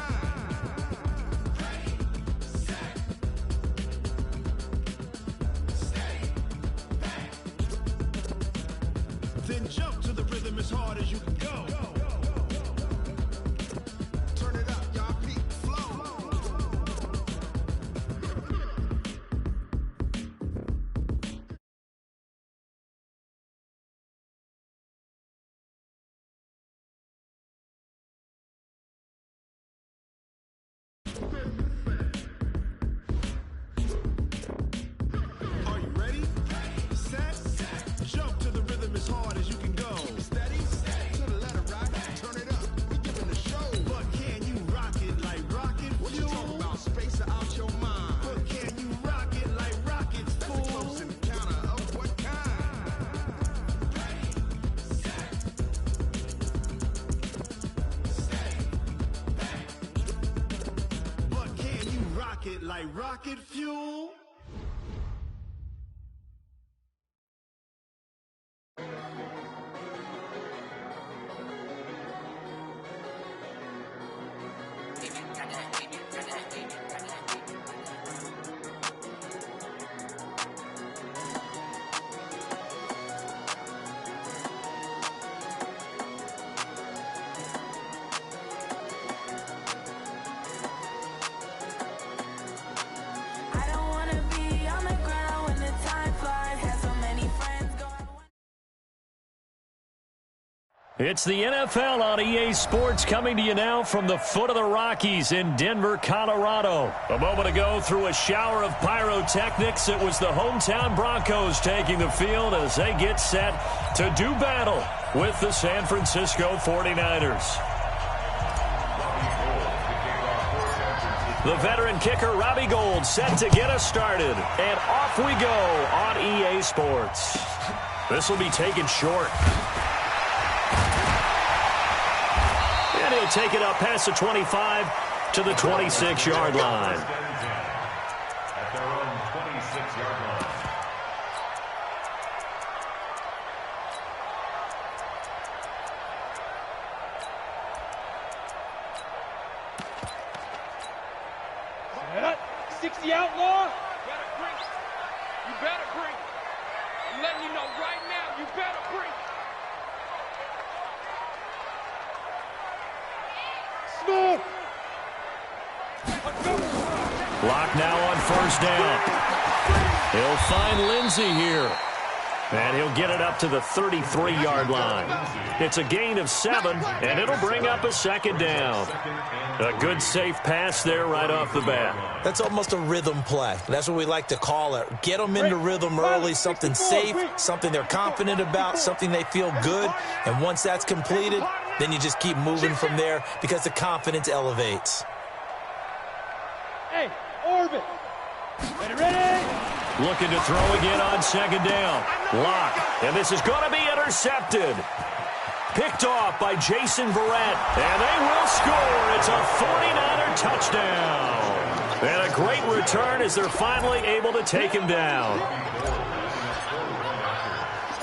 Then jump to the rhythm as hard as you can go. Turn it up, y'all peak flow. Are you ready? Set, jump to the rhythm as hard as you can go. Keep it steady, to the like rocket fuel. It's the NFL on EA Sports coming to you now from the foot of the Rockies in Denver, Colorado. A moment ago, through a shower of pyrotechnics, it was the hometown Broncos taking the field as they get set to do battle with the San Francisco 49ers. The veteran kicker, Robbie Gould, set to get us started. And off we go on EA Sports. This will be taken short. And he'll take it up past the 25 to the 26-yard line. At their own 26-yard line. Set up. 60 outlaw. Better bring. You better bring. I'm letting you know right now, you better bring. Block now on first down. He'll find Lindsey here. And he'll get it up to the 33-yard line. It's a gain of 7, and it'll bring up a second down. A good safe pass there right off the bat. That's almost a rhythm play. That's what we like to call it. Get them into rhythm early, something safe, something they're confident about, something they feel good. And once that's completed, then you just keep moving from there because the confidence elevates. Hey, orbit. Ready? Looking to throw again on second down. Lock. And this is going to be intercepted. Picked off by Jason Verrett. And they will score. It's a 49er touchdown. And a great return as they're finally able to take him down.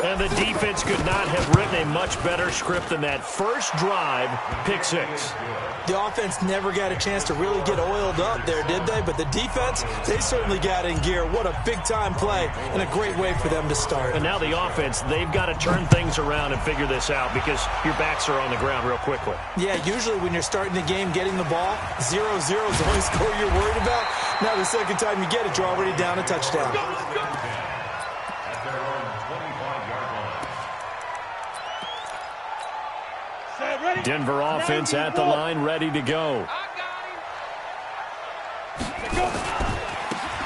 And the defense could not have written a much better script than that first drive, pick 6. The offense never got a chance to really get oiled up there, did they? But the defense, they certainly got in gear. What a big-time play and a great way for them to start. And now the offense, they've got to turn things around and figure this out because your backs are on the ground real quickly. Yeah, usually when you're starting the game, getting the ball, 0-0 is the only score you're worried about. Now the second time you get it, you're already down a touchdown. Denver offense at the line, ready to go.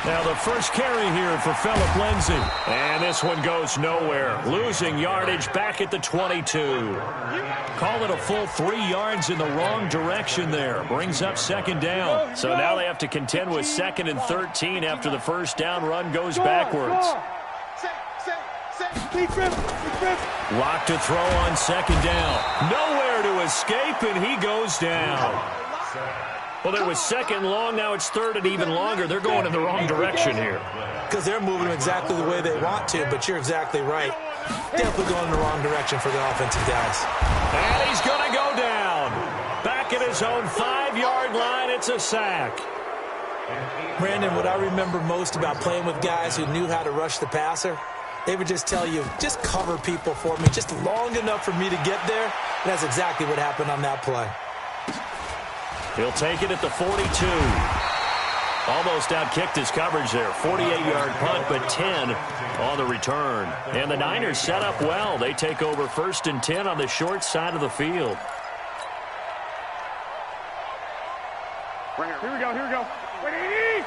Now the first carry here for Phillip Lindsay. And this one goes nowhere. Losing yardage back at the 22. Call it a full 3 yards in the wrong direction there. Brings up second down. So now they have to contend with 2nd and 13 after the first down run goes backwards. Lock to throw on second down. Nowhere to escape, and he goes down. Well, there was second long. Now it's third and even longer. They're going in the wrong direction here. Because they're moving exactly the way they want to, but you're exactly right. Definitely going in the wrong direction for the offensive guys. And he's going to go down. Back at his own 5-yard line, it's a sack. Brandon, what I remember most about playing with guys who knew how to rush the passer, they would just tell you, just cover people for me, just long enough for me to get there. And that's exactly what happened on that play. He'll take it at the 42. Almost outkicked his coverage there. 48-yard punt, but 10 on the return. And the Niners set up well. They take over 1st and 10 on the short side of the field. Here we go. Wait.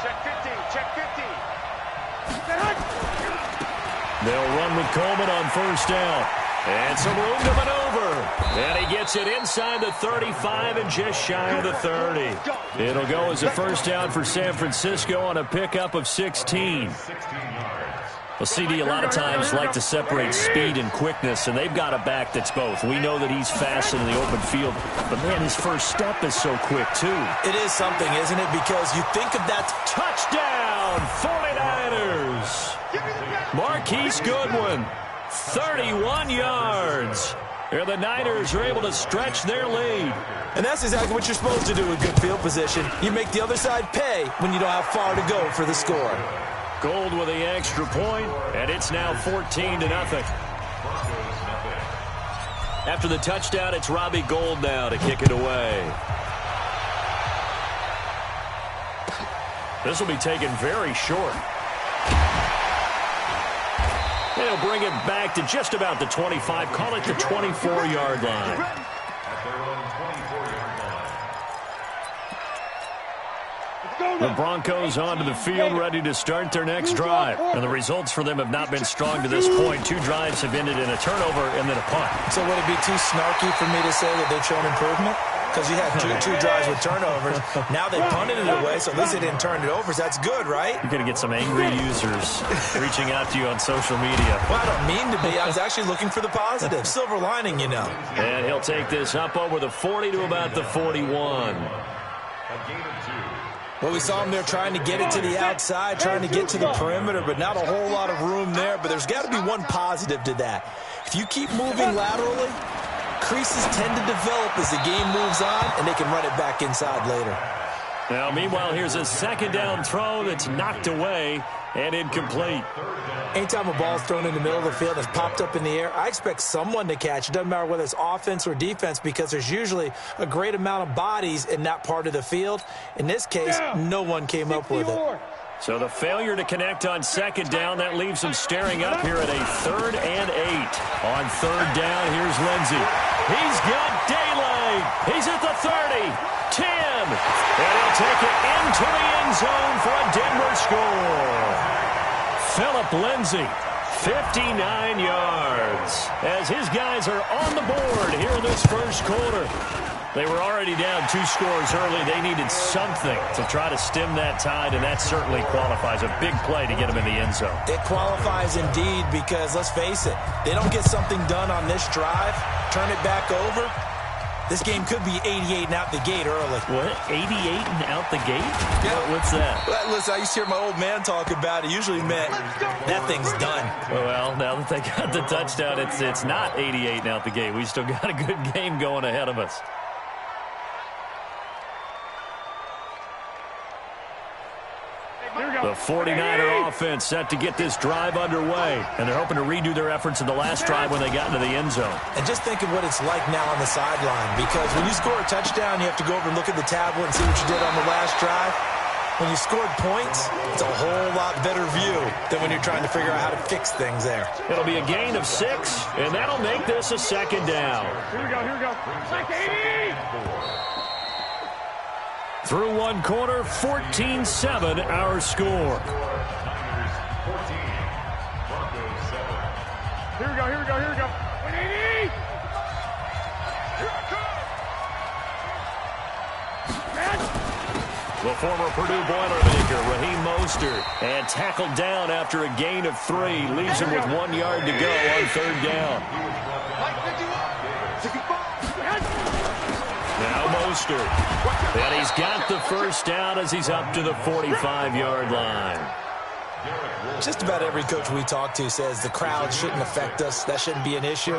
Check 15, check 15. They'll run with Coleman on first down. And some room to maneuver. And he gets it inside the 35 and just shy of the 30. It'll go as a first down for San Francisco on a pickup of 16. 16 yards. Well, CD, a lot of times like to separate speed and quickness, and they've got a back that's both. We know that he's fast in the open field, but, man, his first step is so quick, too. It is something, isn't it? Because you think of that. Touchdown, 49ers. Marquise Goodwin, 31 yards. Here the Niners are able to stretch their lead. And that's exactly what you're supposed to do with good field position. You make the other side pay when you don't have far to go for the score. Gold with the extra point, and it's now 14-0. After the touchdown, it's Robbie Gould now to kick it away. This will be taken very short. They'll bring it back to just about the 25, call it the 24-yard line. At their own 24-yard line. The Broncos onto the field, ready to start their next drive. And the results for them have not been strong to this point. 2 drives have ended in a turnover and then a punt. So would it be too snarky for me to say that they've shown improvement? Because you had two drives with turnovers. Now they punted it away, so at least they didn't turn it over. So that's good, right? You're going to get some angry users reaching out to you on social media. Well, I don't mean to be. I was actually looking for the positive. Silver lining, you know. And he'll take this up over the 40 to about the 41. A gain of 2. Well, we saw him there trying to get it to the outside, trying to get to the perimeter, but not a whole lot of room there. But there's got to be one positive to that. If you keep moving laterally, creases tend to develop as the game moves on, and they can run it back inside later. Now, meanwhile, here's a second down throw that's knocked away and incomplete. Anytime a ball's thrown in the middle of the field that's popped up in the air, I expect someone to catch. It doesn't matter whether it's offense or defense, because there's usually a great amount of bodies in that part of the field. In this case, no one came up with it. So the failure to connect on second down, that leaves them staring up here at a 3rd and 8. On 3rd down, here's Lindsey. He's got daylight. He's at the 30, 10, and he'll take it into the end zone for a Denver score. Phillip Lindsey, 59 yards, as his guys are on the board here in this first quarter. They were already down 2 scores early. They needed something to try to stem that tide, and that certainly qualifies. A big play to get them in the end zone. It qualifies indeed, because let's face it, they don't get something done on this drive, turn it back over, this game could be 88 and out the gate early. What? 88 and out the gate? Yeah. What's that? Well, listen, I used to hear my old man talk about it. Usually meant that thing's done. Well, now that they got the touchdown, it's not 88 and out the gate. We still got a good game going ahead of us. The 49er offense set to get this drive underway, and they're hoping to redo their efforts in the last drive when they got into the end zone. And just think of what it's like now on the sideline, because when you score a touchdown, you have to go over and look at the tablet and see what you did on the last drive. When you scored points, it's a whole lot better view than when you're trying to figure out how to fix things there. It'll be a gain of 6, and that'll make this a second down. Here we go. Like 80! Through one quarter, 14-7 our score. Niners 14, Broncos 7. Here we go. 180! Here I come! The former Purdue Boilermaker, Raheem Mostert, and tackled down after a gain of 3. Leaves him with 1 yard to go on 3rd down. Now Mostert. And he's got the first down as he's up to the 45-yard line. Just about every coach we talk to says the crowd shouldn't affect us. That shouldn't be an issue.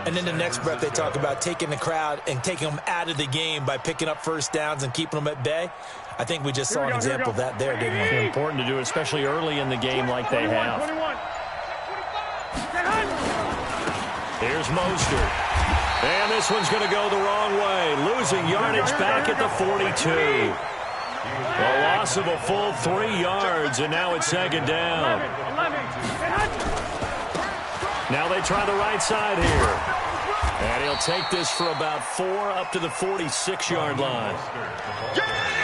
And then the next breath they talk about taking the crowd and taking them out of the game by picking up first downs and keeping them at bay. I think we just saw an example of that there, didn't we? It's important to do, especially early in the game like they have. 21. Here's Mostert. And this one's going to go the wrong way. Losing yardage back at the 42. A loss of a full 3 yards, and now it's second down. Now they try the right side here. And he'll take this for about 4 up to the 46-yard line.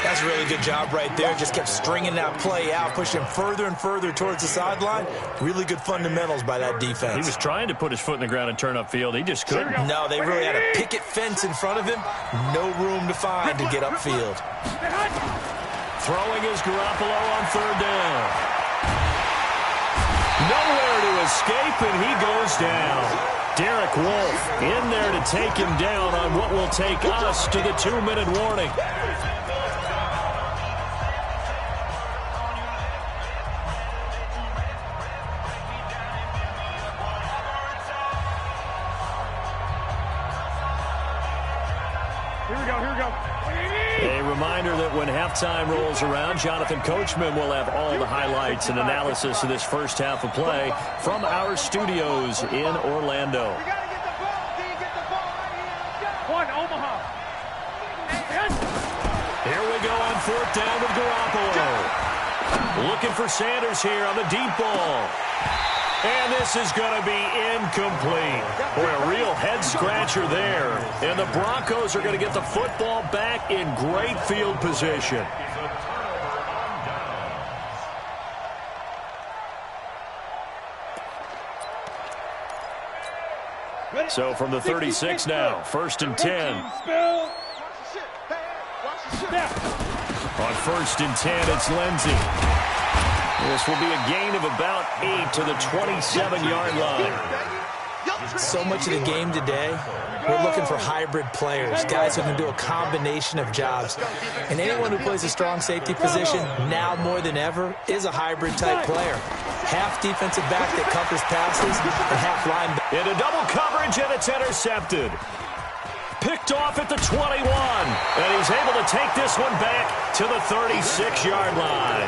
That's a really good job right there. Just kept stringing that play out, pushing him further and further towards the sideline. Really good fundamentals by that defense. He was trying to put his foot in the ground and turn upfield. He just couldn't. No, they really had a picket fence in front of him. No room to find to get upfield. Throwing is Garoppolo on 3rd down. Nowhere to escape, and he goes down. Derek Wolfe in there to take him down on what will take us to the 2-minute warning. A reminder that when halftime rolls around, Jonathan Coachman will have all the highlights and analysis of this first half of play from our studios in Orlando. Here we go on 4th down with Garoppolo. Looking for Sanders here on the deep ball. And this is going to be incomplete. Boy, a real head-scratcher there. And the Broncos are going to get the football back in great field position. So from the 36 now, 1st and 10. On 1st and 10, it's Lindsey. This will be a gain of about 8 to the 27-yard line. So much of the game today, we're looking for hybrid players, guys who can do a combination of jobs. And anyone who plays a strong safety position, now more than ever, is a hybrid-type player. Half defensive back that covers passes, and half linebacker. Into double coverage, and it's intercepted. Picked off at the 21, and he's able to take this one back to the 36-yard line.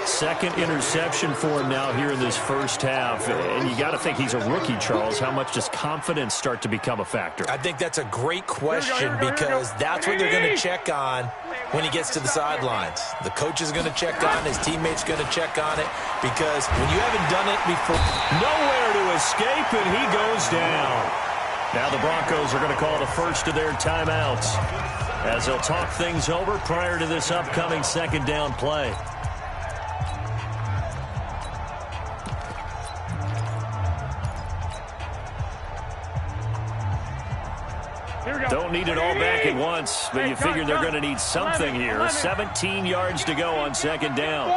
Second interception for him now here in this first half. And you got to think he's a rookie, Charles. How much does confidence start to become a factor? I think that's a great question because that's what they're going to check on when he gets to the sidelines. The coach is going to check on, his teammates going to check on it because when you haven't done it before. Nowhere to escape, and he goes down. Now the Broncos are going to call the first of their timeouts as they'll talk things over prior to this upcoming 2nd down play. Don't need it all back at once, but you figure they're going to need something here. 17 yards to go on 2nd down.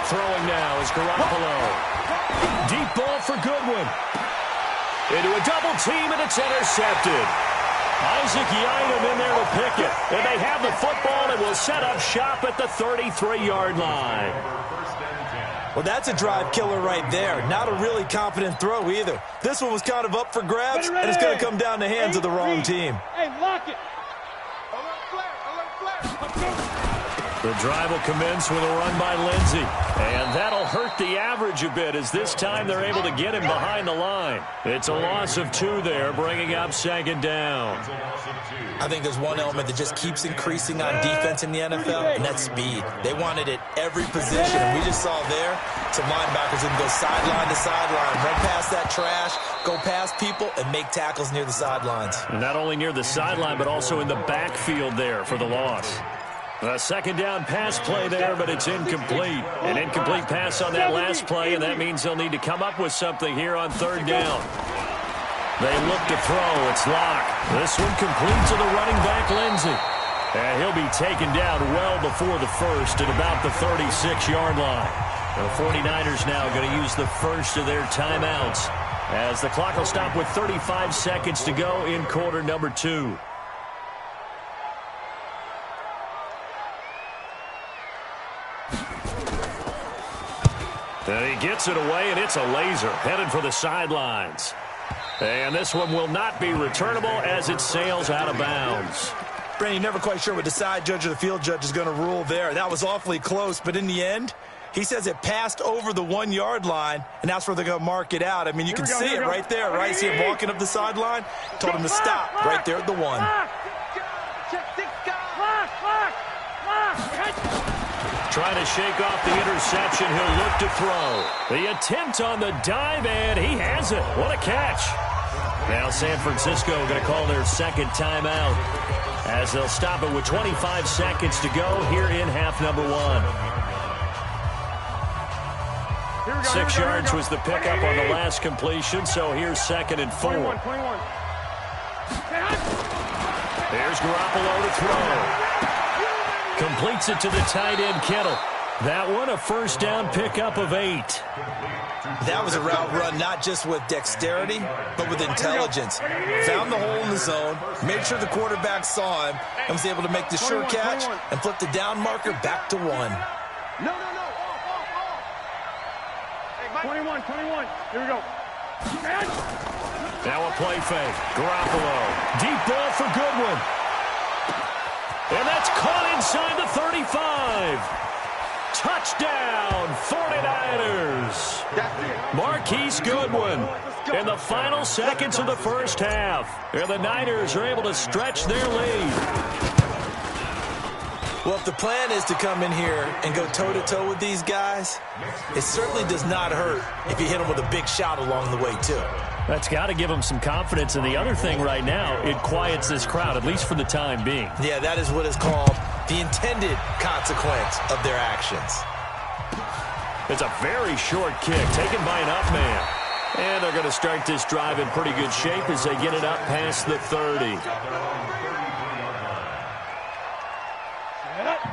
Throwing now is Garoppolo. Deep ball for Goodwin. Into a double team, and it's intercepted. Isaac Yiadom in there to pick it. And they have the football and will set up shop at the 33-yard line. Well, that's a drive killer right there. Not a really confident throw either. This one was kind of up for grabs, and it's going to come down the hands of the wrong team. Hey, lock it. The drive will commence with a run by Lindsey. And that'll hurt the average a bit as this time they're able to get him behind the line. It's a loss of 2 there, bringing up 2nd down. I think there's one element that just keeps increasing on defense in the NFL, and that's speed. They want it at every position, and we just saw there some linebackers who can go sideline to sideline, run past that trash, go past people, and make tackles near the sidelines. And not only near the sideline, but also in the backfield there for the loss. A 2nd down pass play there, but it's incomplete. An incomplete pass on that last play, and that means they'll need to come up with something here on 3rd down. They look to throw. It's Locke. This one complete to the running back, Lindsey. And he'll be taken down well before the first at about the 36-yard line. The 49ers now going to use the first of their timeouts as the clock will stop with 35 seconds to go in quarter number 2. And he gets it away, and it's a laser headed for the sidelines. And this one will not be returnable as it sails out of bounds. Brandon, you're never quite sure what the side judge or the field judge is going to rule there. That was awfully close, but in the end, he says it passed over the 1-yard line, and that's where they're going to mark it out. I mean, you can see it right there, right? See him walking up the sideline? Told him to stop right there at the 1. Trying to shake off the interception. He'll look to throw. The attempt on the dive, and he has it. What a catch. Now San Francisco going to call their 2nd timeout as they'll stop it with 25 seconds to go here in half number 1. 6 yards was the pickup on the last completion, so here's 2nd and 4. 21. There's Here's Garoppolo to throw. Completes it to the tight end, Kittle. That one, a first down pickup of 8. That was a route run not just with dexterity, but with intelligence. Found the hole in the zone, made sure the quarterback saw him, and was able to make the sure catch and flip the down marker back to 1. No. 21. Here we go. Now a play fake. Garoppolo. Deep ball for Goodwin. And that's caught inside the 35. Touchdown, 49ers. Marquise Goodwin in the final seconds of the first half. And the Niners are able to stretch their lead. Well, if the plan is to come in here and go toe-to-toe with these guys, it certainly does not hurt if you hit them with a big shot along the way, too. That's got to give them some confidence. And the other thing right now, it quiets this crowd, at least for the time being. Yeah, that is what is called the intended consequence of their actions. It's a very short kick taken by an up man. And they're going to start this drive in pretty good shape as they get it up past the 30.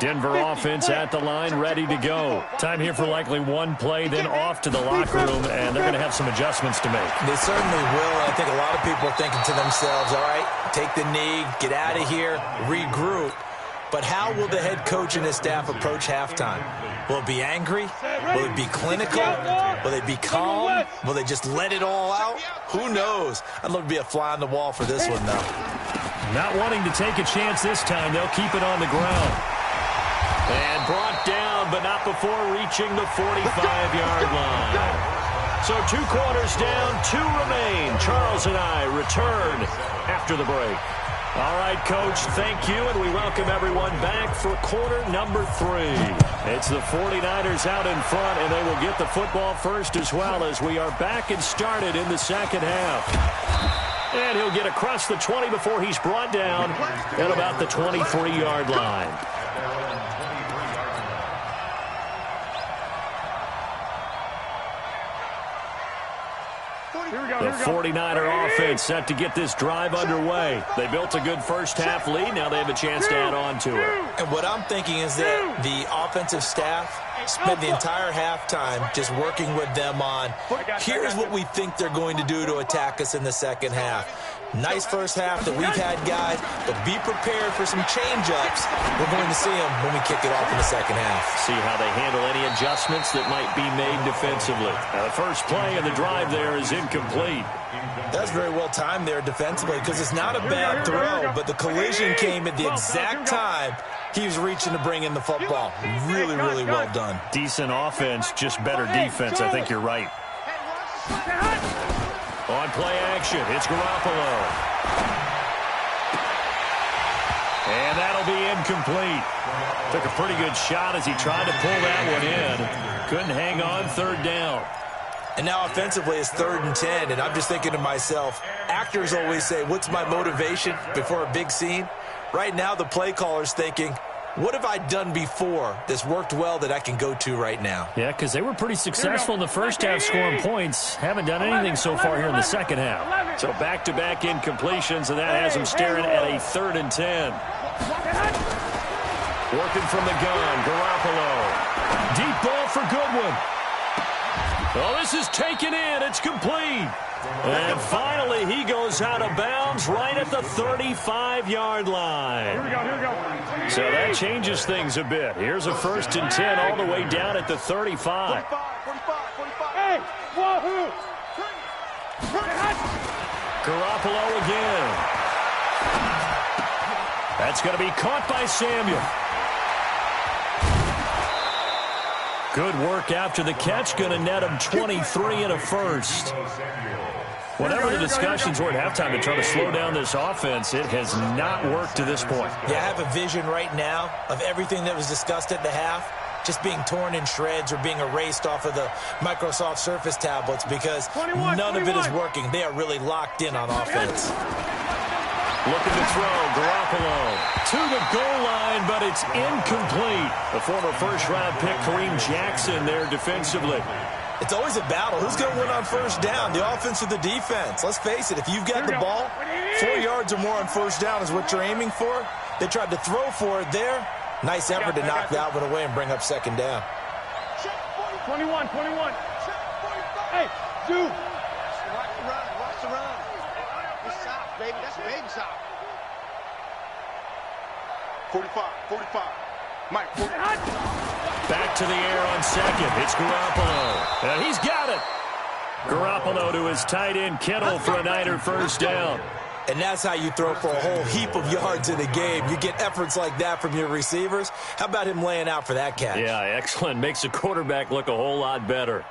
Denver offense at the line, ready to go. Time here for likely one play, then off to the locker room, and they're going to have some adjustments to make. They certainly will. I think a lot of people are thinking to themselves, all right, take the knee, get out of here, regroup. But how will the head coach and his staff approach halftime? Will it be angry? Will it be clinical? Will they be calm? Will they just let it all out? Who knows? I'd love to be a fly on the wall for this one, though. Not wanting to take a chance this time, they'll keep it on the ground. And brought down, but not before reaching the 45-yard line. So 2 quarters down, 2 remain. Charles and I return after the break. All right, Coach, thank you, and we welcome everyone back for quarter number 3. It's the 49ers out in front, and they will get the football first as well as we are back and started in the second half. And he'll get across the 20 before he's brought down at about the 23-yard line. The 49er offense set to get this drive underway. They built a good first half lead. Now they have a chance to add on to it. And what I'm thinking is that the offensive staff spent the entire halftime just working with them on, here's what we think they're going to do to attack us in the second half. Nice first half that we've had, guys, but be prepared for some change-ups. We're going to see them when we kick it off in the second half. See how they handle any adjustments that might be made defensively. Now, the first play of the drive there is incomplete. That's very well timed there defensively because it's not a bad throw, but the collision came at the exact time he was reaching to bring in the football. Really, really well done. Decent offense, just better defense. I think you're right. On play action, it's Garoppolo. And that'll be incomplete. Took a pretty good shot as he tried to pull that one in. Couldn't hang on, 3rd down. And now offensively it's 3rd and 10, and I'm just thinking to myself, actors always say, what's my motivation before a big scene? Right now the play caller's thinking, what have I done before that's worked well that I can go to right now? Yeah, because they were pretty successful in the first half scoring points. Haven't done anything so far here in the second half. So back-to-back incompletions, and that has them staring at a 3rd and 10. Working from the gun, Garoppolo. Deep ball for Goodwin. Oh, this is taken in. It's complete. And finally, he goes out of bounds right at the 35-yard line. Here we go. So that changes things a bit. Here's a 1st and 10 all the way down at the 35. 45. Hey, wahoo! Garoppolo again. That's going to be caught by Samuel. Good work after the catch. Going to net him 23 and a first. Whatever the discussions were at halftime to try to slow down this offense, it has not worked to this point. Yeah, I have a vision right now of everything that was discussed at the half just being torn in shreds or being erased off of the Microsoft Surface tablets because none of it is working. They are really locked in on offense. Looking to throw, Garoppolo to the goal line, but it's incomplete. The former first-round pick, Kareem Jackson, there defensively. It's always a battle. Who's going to win on first down, the offense or the defense? Let's face it, if you've got the ball, 4 yards or more on first down is what you're aiming for. They tried to throw for it there. Nice effort to knock that one away and bring up second down. 21. Hey, Zoo. Watch the run. It's soft, baby. That's baby soft. 45. Mike, 40. Back to the air on second. It's Garoppolo. And he's got it. Garoppolo to his tight end Kittle for a Niner first down. And that's how you throw for a whole heap of yards in a game. You get efforts like that from your receivers. How about him laying out for that catch? Yeah, excellent. Makes the quarterback look a whole lot better.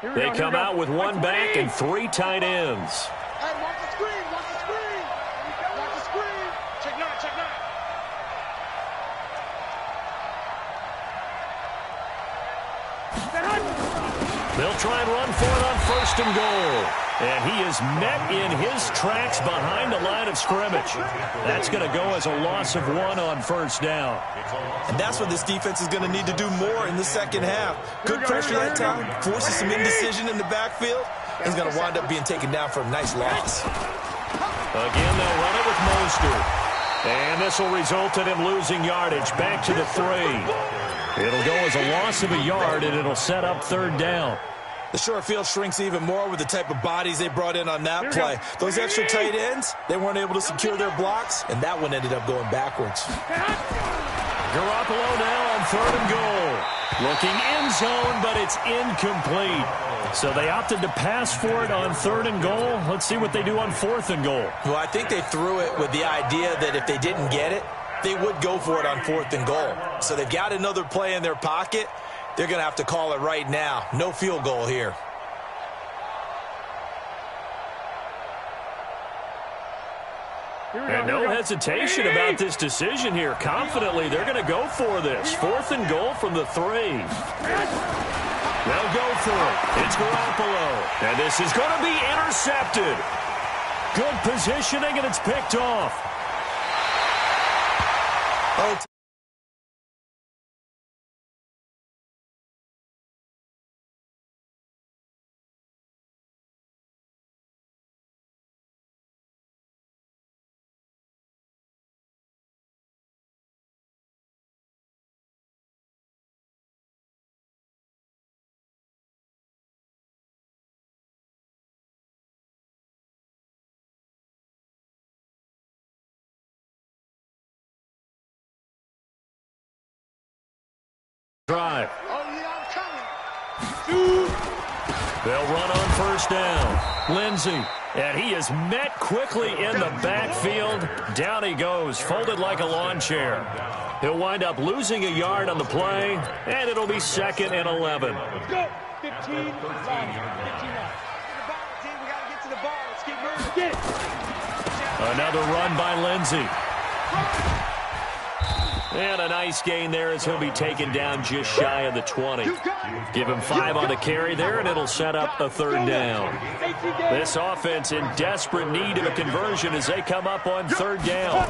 They come out with one back and 3 tight ends. Hey, watch the screen. Check 9. They'll try and run for it on first and goal. And he is met in his tracks behind the line of scrimmage. That's going to go as a loss of 1 on first down. And that's what this defense is going to need to do more in the second half. Good pressure that time, forces some indecision in the backfield. He's going to wind up being taken down for a nice loss. Again, they'll run it with Mostert. And this will result in him losing yardage back to the 3. It'll go as a loss of a yard, and it'll set up third down. The short field shrinks even more with the type of bodies they brought in on that play. Those extra tight ends, they weren't able to secure their blocks, and that one ended up going backwards. Garoppolo now on third and goal. Looking end zone, but it's incomplete. So they opted to pass for it on third and goal. Let's see what they do on fourth and goal. Well, I think they threw it with the idea that if they didn't get it, they would go for it on fourth and goal. So they've got another play in their pocket. They're going to have to call it right now. No field goal here. And no hesitation about this decision here. Confidently, they're going to go for this. Fourth and goal from the 3. They'll go for it. It's Garoppolo. And this is going to be intercepted. Good positioning, and it's picked off. Oh, Drive. Oh, yeah, I'm coming. They'll run on first down. Lindsey. And he is met quickly in the backfield. Down he goes, folded like a lawn chair. He'll wind up losing a yard on the play, and it'll be second and 11. Let's go. 15 line. 15 line. Get to the ball. Let's keep moving. Get it. Another run by Lindsey. And a nice gain there as he'll be taken down just shy of the 20. Give him 5 on the carry there, and it'll set up a third down. This offense in desperate need of a conversion as they come up on third down.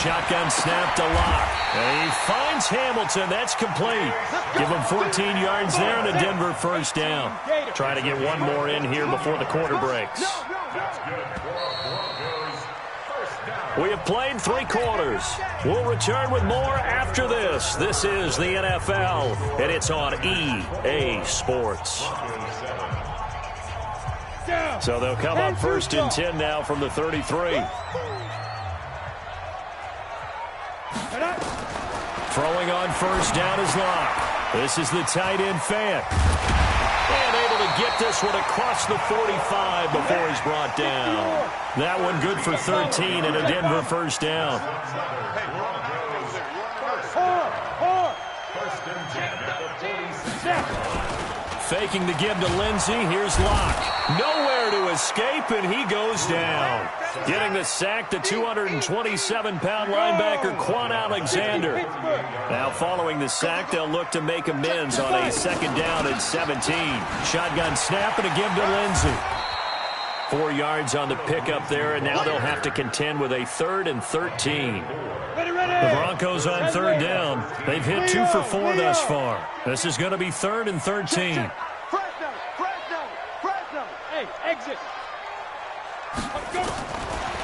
Shotgun snap to Locke. And he finds Hamilton. That's complete. Give him 14 yards there and a Denver first down. Try to get one more in here before the quarter breaks. We have played 3 quarters. We'll return with more after this. This is the NFL, and it's on EA Sports. So they'll come up first and 10 now from the 33. Throwing on first down is Locke. This is the tight end Fant. And able to get this one across the 45 before he's brought down. That one good for 13 and a Denver first down. Faking the give to Lindsey. Here's Locke. Nowhere to escape, and he goes down. Getting the sack, the 227-pound linebacker, Quan Alexander. Now following the sack, they'll look to make amends on a second down and 17. Shotgun snap and a give to Lindsey. 4 yards on the pickup there, and now they'll have to contend with a 3rd and 13. The Broncos on 3rd down. They've hit 2 for 4 thus far. This is going to be 3rd and 13. Fresno. Hey, exit.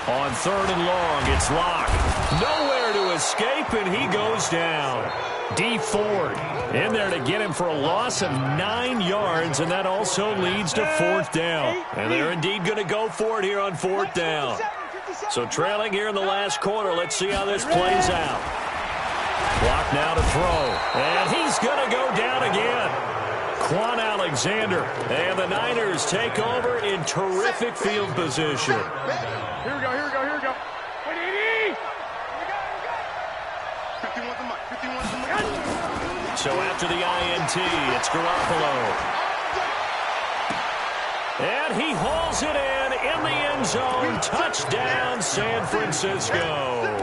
On 3rd and long, it's Locke. Nowhere to escape, and he goes down. D. Ford in there to get him for a loss of 9 yards, and that also leads to 4th down. And they're indeed going to go for it here on 4th down. So trailing here in the last quarter, let's see how this plays out. Clock now to throw, and he's going to go down again. Quan Alexander, and the Niners take over in terrific field position. Here we go. Wait, 80! So after the INT, it's Garoppolo. And he hauls it in the end zone. Touchdown, San Francisco.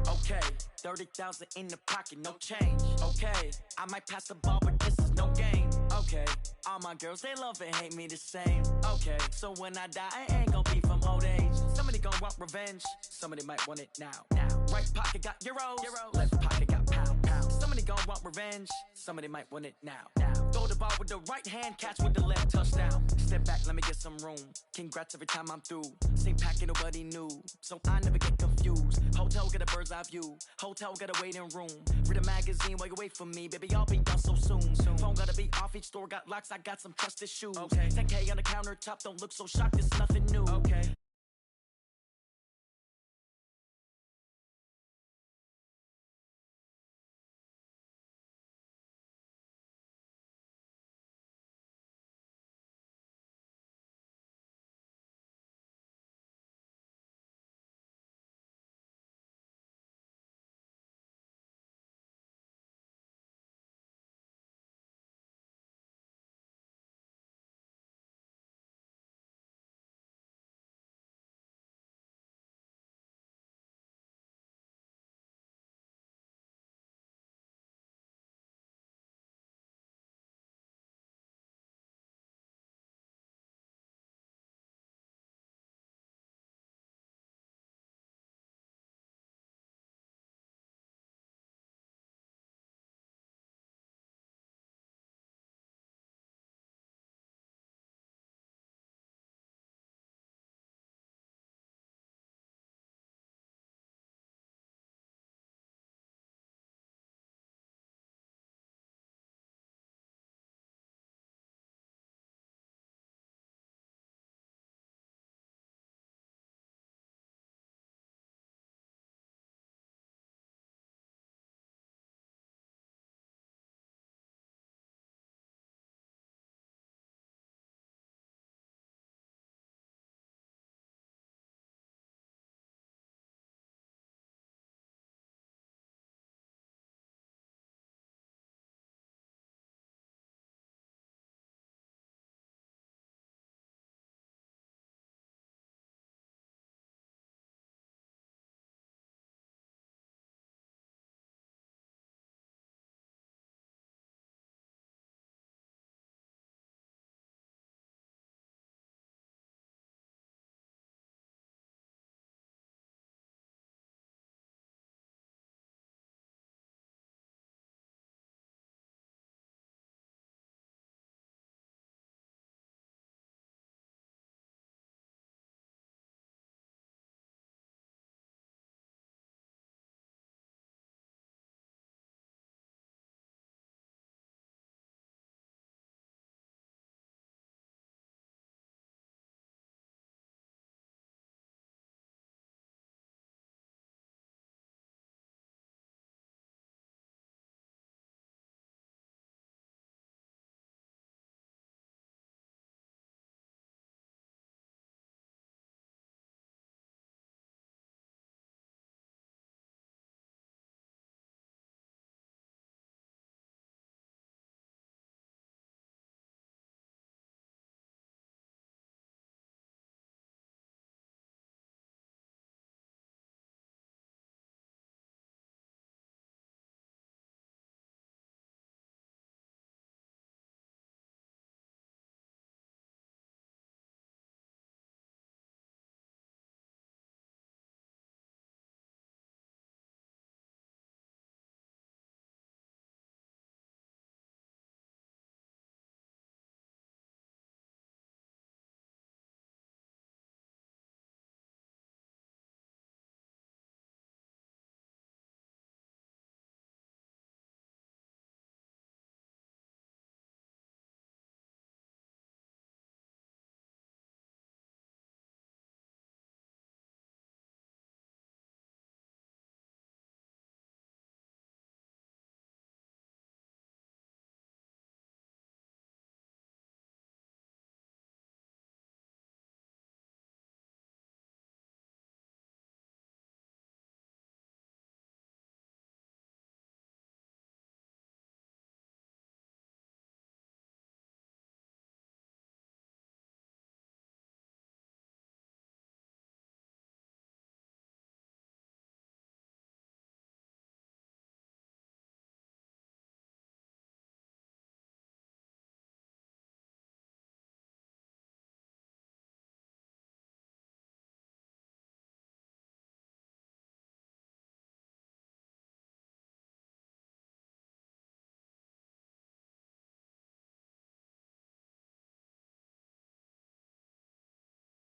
Okay, 30,000 in the pocket, no change. Okay, I might pass the ball, but this is no game. Okay, all my girls, they love and hate me the same. Okay, so when I die, I ain't gon' be from old age. Somebody gon' want revenge, somebody might want it now. Right pocket got euros, left pocket got pound. Somebody gon' want revenge, somebody might want it now. Throw the ball with the right hand, catch with the left, touchdown. Step back, let me get some room. Congrats every time I'm through. Same packet, nobody knew, so I never get confused. Hotel get a bird's eye view, hotel got a waiting room. Read a magazine while you wait for me, baby, I'll be done so soon. Phone gotta be off, each store got locks, I got some trusted shoes. 10K on the countertop, don't look so shocked, it's nothing new.